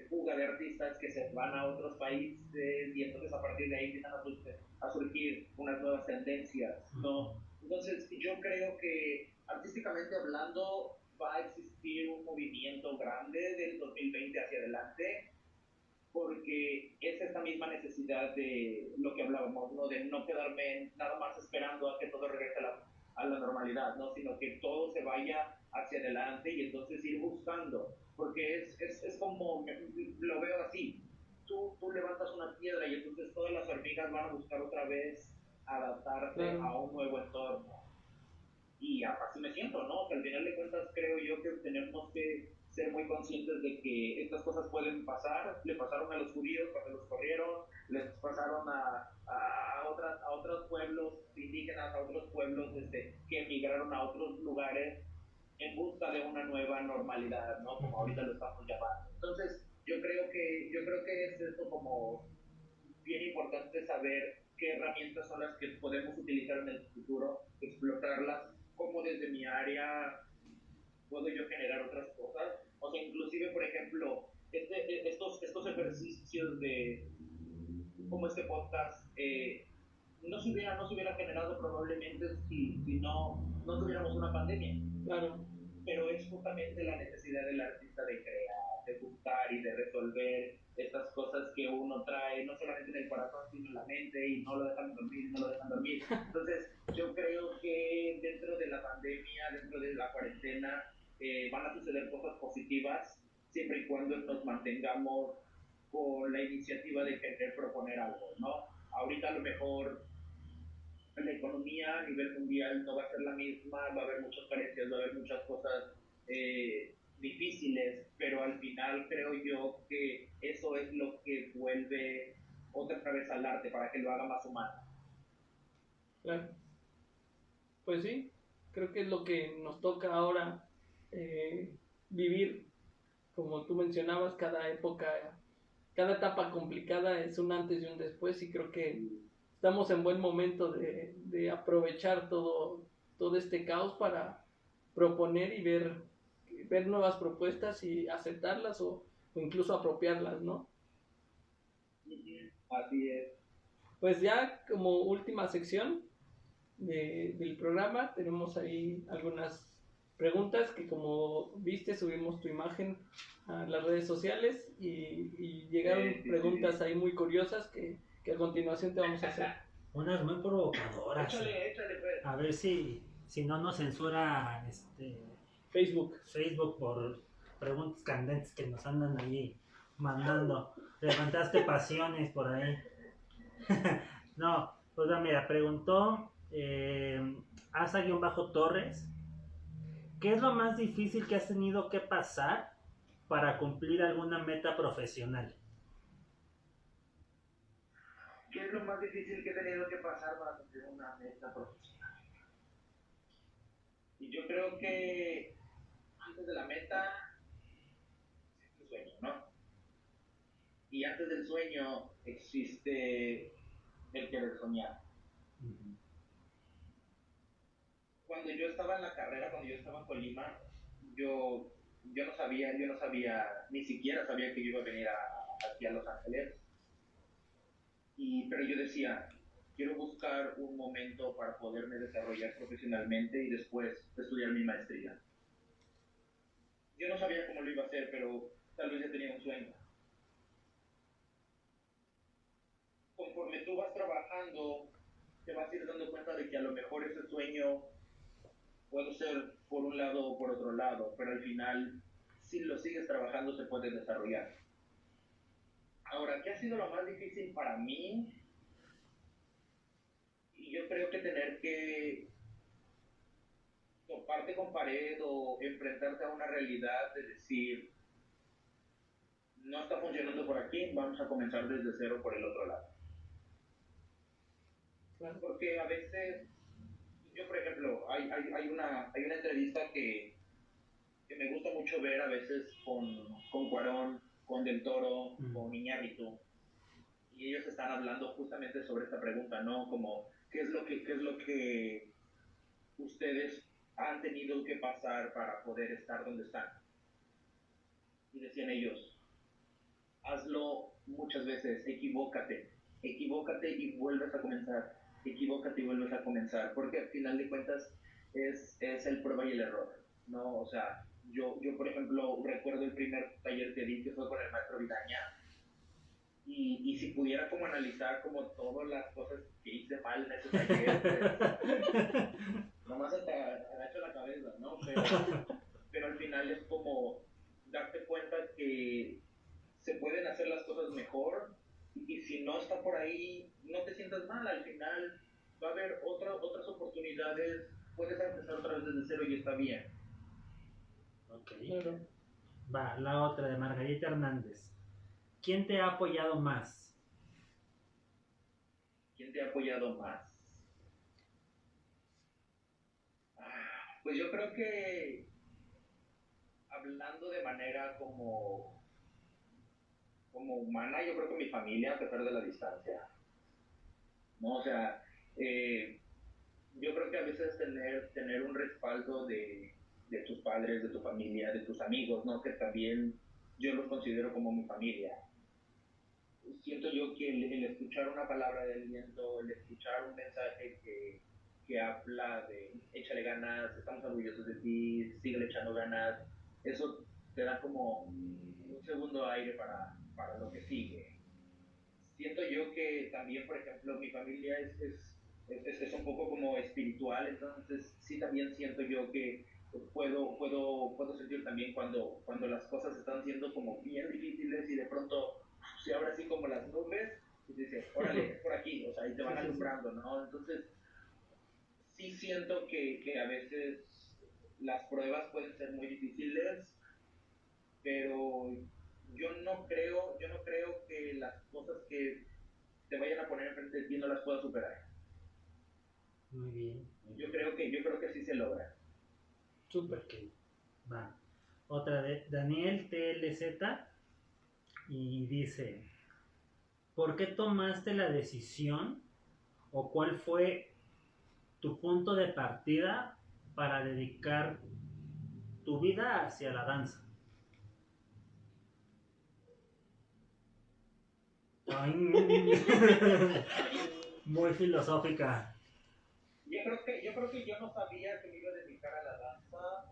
fuga de artistas que se van a otros países y entonces a partir de ahí empiezan a surgir unas nuevas tendencias, ¿no? Entonces yo creo que artísticamente hablando va a existir un movimiento grande del 2020 hacia adelante, porque es esta misma necesidad de lo que hablábamos, ¿no? De no quedarme nada más esperando a que todo regrese a la normalidad, ¿no? Sino que todo se vaya hacia adelante y entonces ir buscando, porque es como, lo veo así, tú levantas una piedra y entonces todas las hormigas van a buscar otra vez adaptarse a un nuevo entorno. Y así me siento, ¿no? Que al final de cuentas creo yo que tenemos que ser muy conscientes de que estas cosas pueden pasar. Le pasaron a los judíos cuando los corrieron, les pasaron a otros pueblos indígenas, a otros pueblos que emigraron a otros lugares en busca de una nueva normalidad, ¿no? Como ahorita lo estamos llamando. Entonces, yo creo que es esto como bien importante saber qué herramientas son las que podemos utilizar en el futuro, explotarlas, cómo desde mi área puedo yo generar otras cosas. O sea, inclusive, por ejemplo, estos ejercicios de como este podcast no se hubiera generado probablemente si no tuviéramos una pandemia. Claro. Pero es justamente la necesidad del artista de crear, de buscar y de resolver estas cosas que uno trae, no solamente en el corazón, sino en la mente, y no lo dejan dormir, no lo dejan dormir. Entonces, yo creo que dentro de la pandemia, dentro de la cuarentena, van a suceder cosas positivas, siempre y cuando nos mantengamos con la iniciativa de querer proponer algo, ¿no? Ahorita a lo mejor la economía a nivel mundial no va a ser la misma, va a haber muchas carencias, va a haber muchas cosas difíciles, pero al final creo yo que eso es lo que vuelve otra vez al arte para que lo haga más humano. Claro. Pues sí, creo que es lo que nos toca ahora vivir, como tú mencionabas, cada época, cada etapa complicada es un antes y un después, y creo que estamos en buen momento de aprovechar todo este caos para proponer y ver nuevas propuestas y aceptarlas o incluso apropiarlas, ¿no? Así es. Pues ya como última sección del programa tenemos ahí algunas preguntas que, como viste, subimos tu imagen a las redes sociales y llegaron preguntas ahí muy curiosas que a continuación te vamos a hacer. Unas muy provocadoras. Échale, pues. A ver si no nos censura Facebook por preguntas candentes que nos andan ahí mandando. Levantaste pasiones por ahí. No, pues mira, preguntó Asa-Torres, ¿qué es lo más difícil que has tenido que pasar para cumplir alguna meta profesional? ¿Qué es lo más difícil que he tenido que pasar para cumplir una meta profesional? Y yo creo que antes de la meta existe el sueño, ¿no? Y antes del sueño existe el querer soñar. Cuando yo estaba en la carrera, cuando yo estaba en Colima, yo no sabía, ni siquiera sabía que yo iba a venir aquí a Los Ángeles. Pero yo decía, quiero buscar un momento para poderme desarrollar profesionalmente y después estudiar mi maestría. Yo no sabía cómo lo iba a hacer, pero tal vez ya tenía un sueño. Conforme tú vas trabajando, te vas a ir dando cuenta de que a lo mejor ese sueño puede ser por un lado o por otro lado, pero al final, si lo sigues trabajando, se puede desarrollar. Ahora, ¿qué ha sido lo más difícil para mí? Y yo creo que tener que toparte con pared o enfrentarte a una realidad de decir, no está funcionando por aquí, vamos a comenzar desde cero por el otro lado. Claro. Porque a veces, yo por ejemplo, hay una entrevista que me gusta mucho ver a veces con Cuarón, con Del Toro, con Iñárritu, y ellos están hablando justamente sobre esta pregunta, ¿no? Como, ¿qué es lo que ustedes han tenido que pasar para poder estar donde están. Y decían ellos, hazlo muchas veces, equivócate y vuelves a comenzar, equivócate y vuelves a comenzar, porque al final de cuentas es el prueba y el error, ¿no? O sea, yo por ejemplo recuerdo el primer taller que di que fue con el maestro Vidaña, y si pudiera como analizar como todas las cosas que hice mal en ese taller, pues, nomás se te agacho la cabeza, ¿no? Pero al final es como darte cuenta que se pueden hacer las cosas mejor, y si no está por ahí, no te sientas mal, al final va a haber otras oportunidades, puedes empezar otra vez desde cero y está bien. Ok. Claro. Va, la otra de Margarita Hernández. ¿Quién te ha apoyado más? ¿Quién te ha apoyado más? Pues yo creo que hablando de manera como humana, yo creo que mi familia, a pesar de la distancia, ¿no? O sea, yo creo que a veces tener un respaldo de tus padres, de tu familia, de tus amigos, ¿no? Que también yo los considero como mi familia. Siento yo que el escuchar una palabra de aliento, el escuchar un mensaje que habla de échale ganas, estamos orgullosos de ti, sigue echando ganas, eso te da como un segundo aire para lo que sigue. Siento yo que también, por ejemplo, mi familia es un poco como espiritual, entonces sí también siento yo que puedo sentir también cuando las cosas están siendo como bien difíciles y de pronto se abre así como las nubes y dice, órale, es por aquí, o sea, y te van alumbrando, ¿no? Entonces sí siento que a veces las pruebas pueden ser muy difíciles, pero yo no creo que las cosas que te vayan a poner enfrente de ti no las puedas superar. Muy bien. Yo creo que sí se logra. Súper. Ok. Va. Otra de Daniel TLZ y dice, ¿por qué tomaste la decisión o cuál fue tu punto de partida para dedicar tu vida hacia la danza? Ay, muy filosófica. Yo creo que yo no sabía que me iba a dedicar a la danza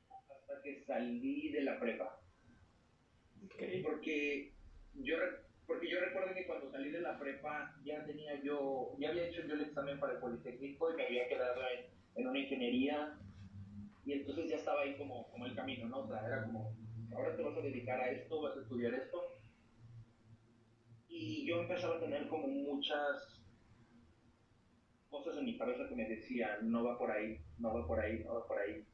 hasta que salí de la prepa. Okay. Porque yo recuerdo que cuando salí de la prepa ya había hecho yo el examen para el Politécnico y me había quedado en una ingeniería, y entonces ya estaba ahí como el camino, ¿no? O sea, era como, ahora te vas a dedicar a esto, vas a estudiar esto. Y yo empezaba a tener como muchas cosas en mi cabeza que me decían, no va por ahí, no va por ahí, no va por ahí.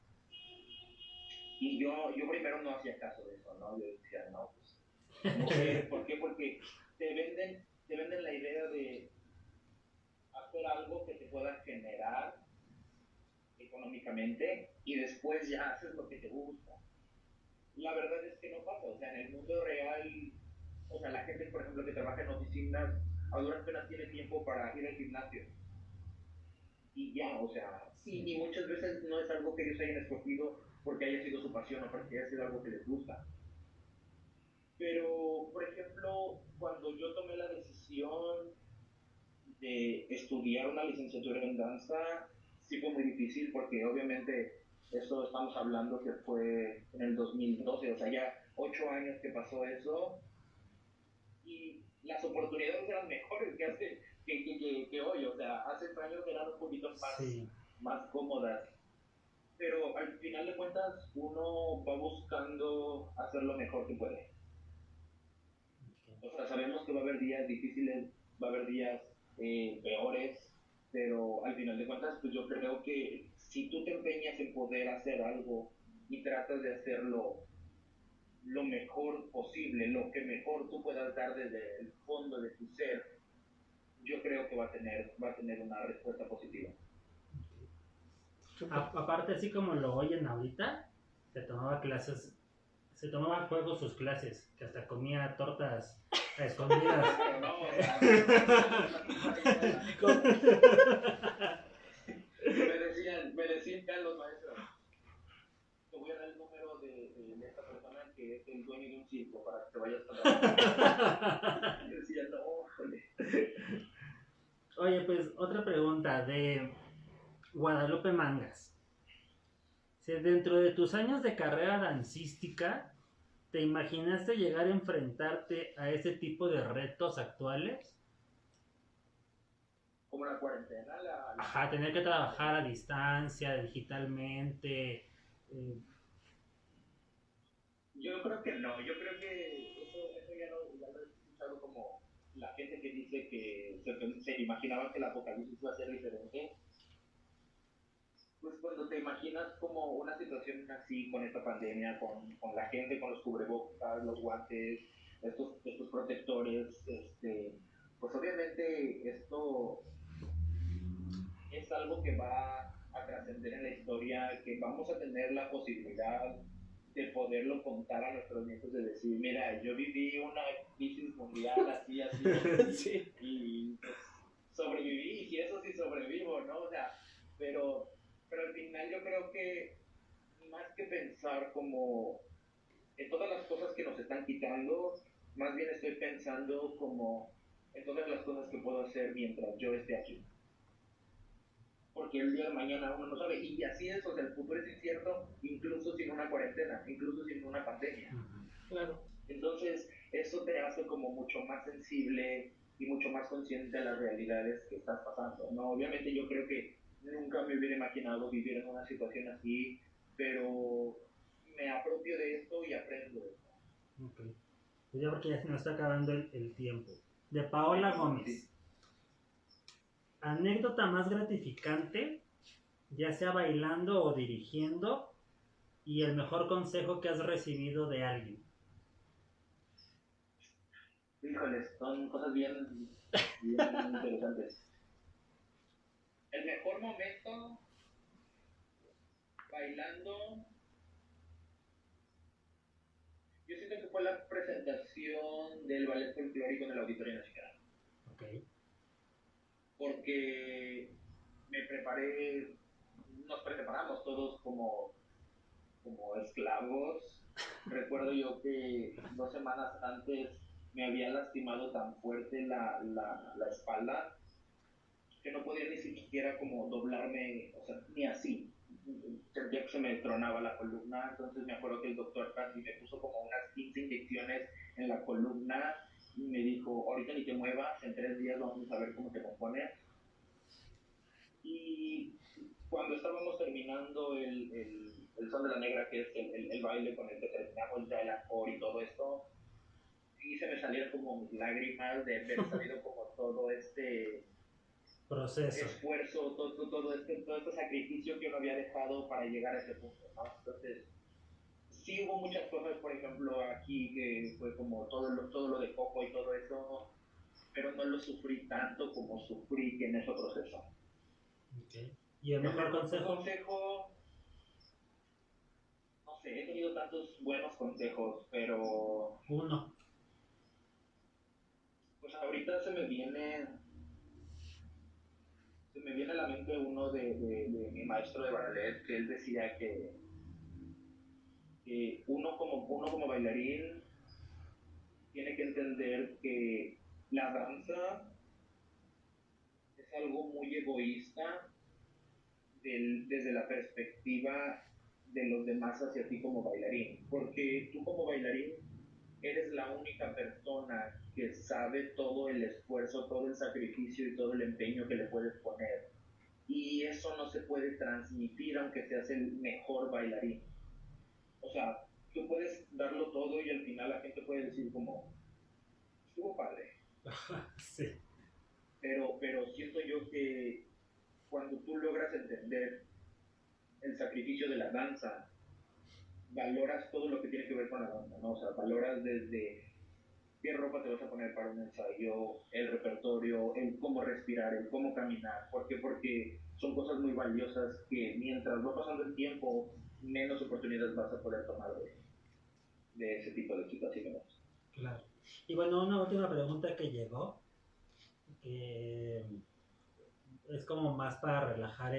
Y yo primero no hacía caso de eso, ¿no? Yo decía, no, pues, ¿por qué? ¿Por qué? Porque te venden la idea de hacer algo que te pueda generar económicamente y después ya haces lo que te gusta. La verdad es que no pasa, o sea, en el mundo real, o sea, la gente, por ejemplo, que trabaja en oficinas, a duras penas tiene tiempo para ir al gimnasio. Y ya, o sea, y muchas veces no es algo que ellos hayan escogido porque haya sido su pasión o porque haya sido algo que les gusta. Pero, por ejemplo, cuando yo tomé la decisión de estudiar una licenciatura en danza, sí fue muy difícil porque obviamente eso estamos hablando que fue en el 2012, o sea, ya 8 años que pasó eso, y las oportunidades eran mejores que hoy, o sea, hace años eran un poquito más cómodas, pero al final de cuentas uno va buscando hacer lo mejor que puede. O sea, sabemos que va a haber días difíciles, va a haber días peores, pero al final de cuentas, pues yo creo que si tú te empeñas en poder hacer algo y tratas de hacerlo lo mejor posible, lo que mejor tú puedas dar desde el fondo de tu ser, yo creo que va a tener una respuesta positiva. Aparte, así como lo oyen ahorita, se tomaba a juego sus clases, que hasta comía tortas a escondidas. Me de decirte a los maestros, te voy a dar el número de esta persona que es el dueño de un circo para que te vayas a trabajar. Yo decía, no, joder. Oye, pues otra pregunta de Guadalupe Mangas. Si dentro de tus años de carrera dancística, ¿te imaginaste llegar a enfrentarte a ese tipo de retos actuales? Como la cuarentena, Ajá, tener que trabajar a distancia, digitalmente. Yo creo que no, yo creo que eso ya lo he escuchado como la gente que dice que se imaginaba que el apocalipsis iba a ser diferente. Pues cuando te imaginas como una situación así con esta pandemia, con la gente, con los cubrebocas, los guantes, estos protectores, pues obviamente esto es algo que va a trascender en la historia, que vamos a tener la posibilidad de poderlo contar a nuestros nietos, de decir, mira, yo viví una crisis mundial así, así, así, Sí. y pues sobreviví, y eso sí sobrevivo, ¿no? O sea, pero al final yo creo que más que pensar como en todas las cosas que nos están quitando, más bien estoy pensando como en todas las cosas que puedo hacer mientras yo esté aquí. Porque el día de mañana uno no sabe, y así es, o sea, el futuro es incierto, incluso sin una cuarentena, incluso sin una pandemia. Claro. Entonces, eso te hace como mucho más sensible y mucho más consciente de las realidades que estás pasando, ¿no? Obviamente yo creo que nunca me hubiera imaginado vivir en una situación así, pero me apropio de esto y aprendo de esto. Ok. Pues ya porque ya se nos está acabando el tiempo. De Paola Gómez. Sí. Anécdota más gratificante, ya sea bailando o dirigiendo, y el mejor consejo que has recibido de alguien. Híjoles, son cosas bien interesantes. El mejor momento bailando, yo siento que fue la presentación del ballet folclórico en el Auditorio Nacional. Okay. Porque me preparé, nos preparamos todos como esclavos. Recuerdo yo que 2 semanas antes me había lastimado tan fuerte la espalda que no podía ni siquiera como doblarme, o sea, ni así. Sentía que se me tronaba la columna, entonces me acuerdo que el doctor casi me puso como unas 15 inyecciones en la columna y me dijo, ahorita ni te muevas, en 3 días vamos a ver cómo te compones. Y cuando estábamos terminando el Son de la Negra, que es el baile con el que terminamos ya el acor y todo esto, y se me salieron como mis lágrimas de haber salido como todo este proceso, esfuerzo, todo este sacrificio que uno había dejado para llegar a ese punto, ¿no? Entonces, sí hubo muchas cosas, por ejemplo, aquí que fue como todo lo de Coco y todo eso, pero no lo sufrí tanto como sufrí en ese proceso. Okay. ¿Y el mejor consejo? No sé, he tenido tantos buenos consejos, pero Uno. pues ahorita se me viene a la mente uno de mi maestro de ballet, que él decía que uno como bailarín tiene que entender que la danza es algo muy egoísta desde la perspectiva de los demás hacia ti como bailarín, porque tú como bailarín eres la única persona que sabe todo el esfuerzo, todo el sacrificio y todo el empeño que le puedes poner. Y eso no se puede transmitir aunque seas el mejor bailarín. O sea, tú puedes darlo todo y al final la gente puede decir como, estuvo padre. Sí. Pero siento yo que cuando tú logras entender el sacrificio de la danza, valoras todo lo que tiene que ver con la danza, ¿no? O sea, valoras desde qué ropa te vas a poner para un ensayo, el repertorio, el cómo respirar, el cómo caminar. ¿Por qué? Porque son cosas muy valiosas que mientras va pasando el tiempo, menos oportunidades vas a poder tomar de ese tipo de situaciones. Claro. Y bueno, una última pregunta que llegó, que es como más para relajar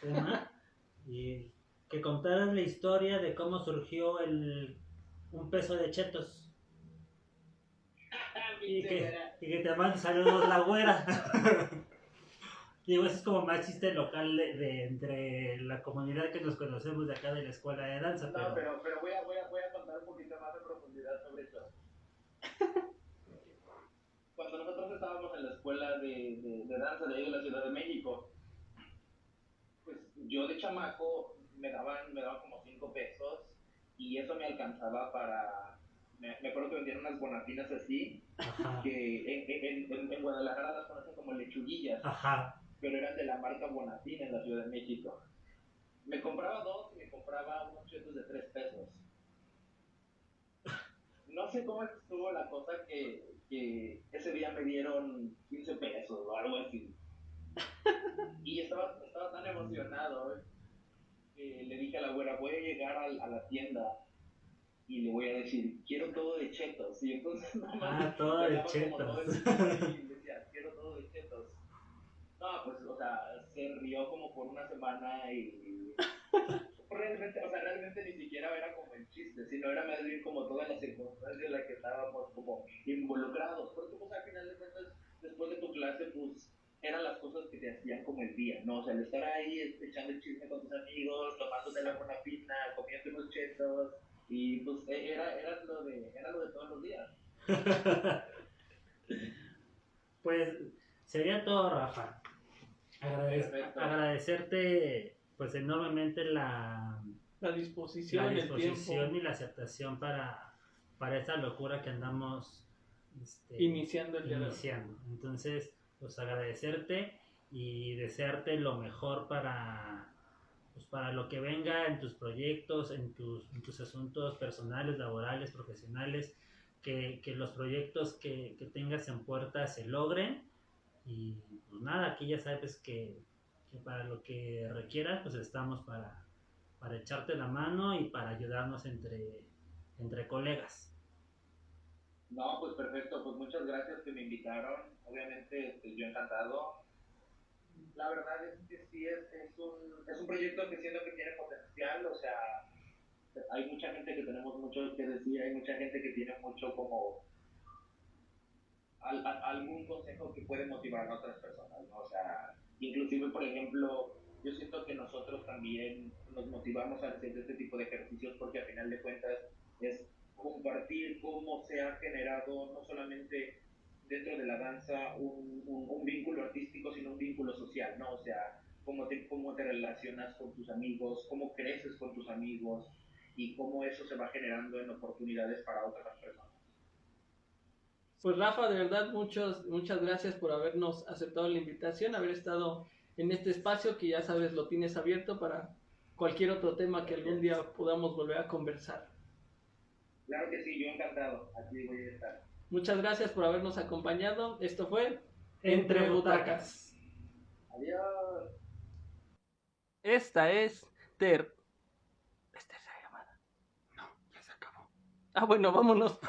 tema y que contaras la historia de cómo surgió un peso de chetos y que te mande saludos la güera. Digo, eso es como más chiste local de entre la comunidad que nos conocemos de acá de la escuela de danza. No, pero voy a contar un poquito más de profundidad sobre eso. Cuando nosotros estábamos en la escuela de danza de ahí de la Ciudad de México, pues yo de chamaco me daban como 5 pesos y eso me alcanzaba para... Me acuerdo que vendían unas bonafinas así, Ajá. que en Guadalajara las conocen como lechuguillas. Ajá. Pero eran de la marca Bonafina en la Ciudad de México. Me compraba 2 y me compraba unos chetos de 3 pesos. No sé cómo estuvo la cosa que ese día me dieron 15 pesos o algo así. Y estaba tan emocionado que le dije a la güera, voy a llegar a la tienda y le voy a decir, quiero todo de chetos. Y entonces todo de chetos. Y decía, quiero todo de chetos. No, pues, o sea, se rió como por una semana y realmente ni siquiera era como el chiste, sino era más bien como toda la circunstancia en la que estábamos como involucrados. Porque, pues, al final de cuentas, después de tu clase, pues, eran las cosas que te hacían como el día, ¿no? O sea, el estar ahí echando el chisme con tus amigos, tomándote la buena fina, comiendo unos chetos, y pues era lo de todos los días. Pues sería todo, Rafa. Agradecerte pues enormemente la disposición, el tiempo y la aceptación para esta locura que andamos iniciando el día de hoy. Entonces, pues agradecerte y desearte lo mejor para lo que venga en tus proyectos, en tus asuntos personales, laborales, profesionales, que los proyectos que tengas en puerta se logren. Y pues nada, aquí ya sabes que para lo que requieras, pues estamos para echarte la mano y para ayudarnos entre colegas. No, pues perfecto, pues muchas gracias que me invitaron. Obviamente, yo encantado. La verdad es que sí es un proyecto que siento que tiene potencial, o sea, hay mucha gente que tenemos mucho que decir, hay mucha gente que tiene mucho como algún consejo que puede motivar a otras personas, ¿no? O sea, inclusive, por ejemplo, yo siento que nosotros también nos motivamos a hacer este tipo de ejercicios porque al final de cuentas es compartir cómo se ha generado no solamente dentro de la danza un vínculo artístico, sino un vínculo social, ¿no? O sea, cómo te relacionas con tus amigos, cómo creces con tus amigos y cómo eso se va generando en oportunidades para otras personas. Pues Rafa, de verdad, muchas gracias por habernos aceptado la invitación, haber estado en este espacio que ya sabes lo tienes abierto para cualquier otro tema que algún día podamos volver a conversar. Claro que sí, yo encantado, aquí voy a estar. Muchas gracias por habernos acompañado. Esto fue Entre Butacas. Adiós. Esta es Ter. ¿Esta es la llamada? No, ya se acabó. Ah, bueno, vámonos.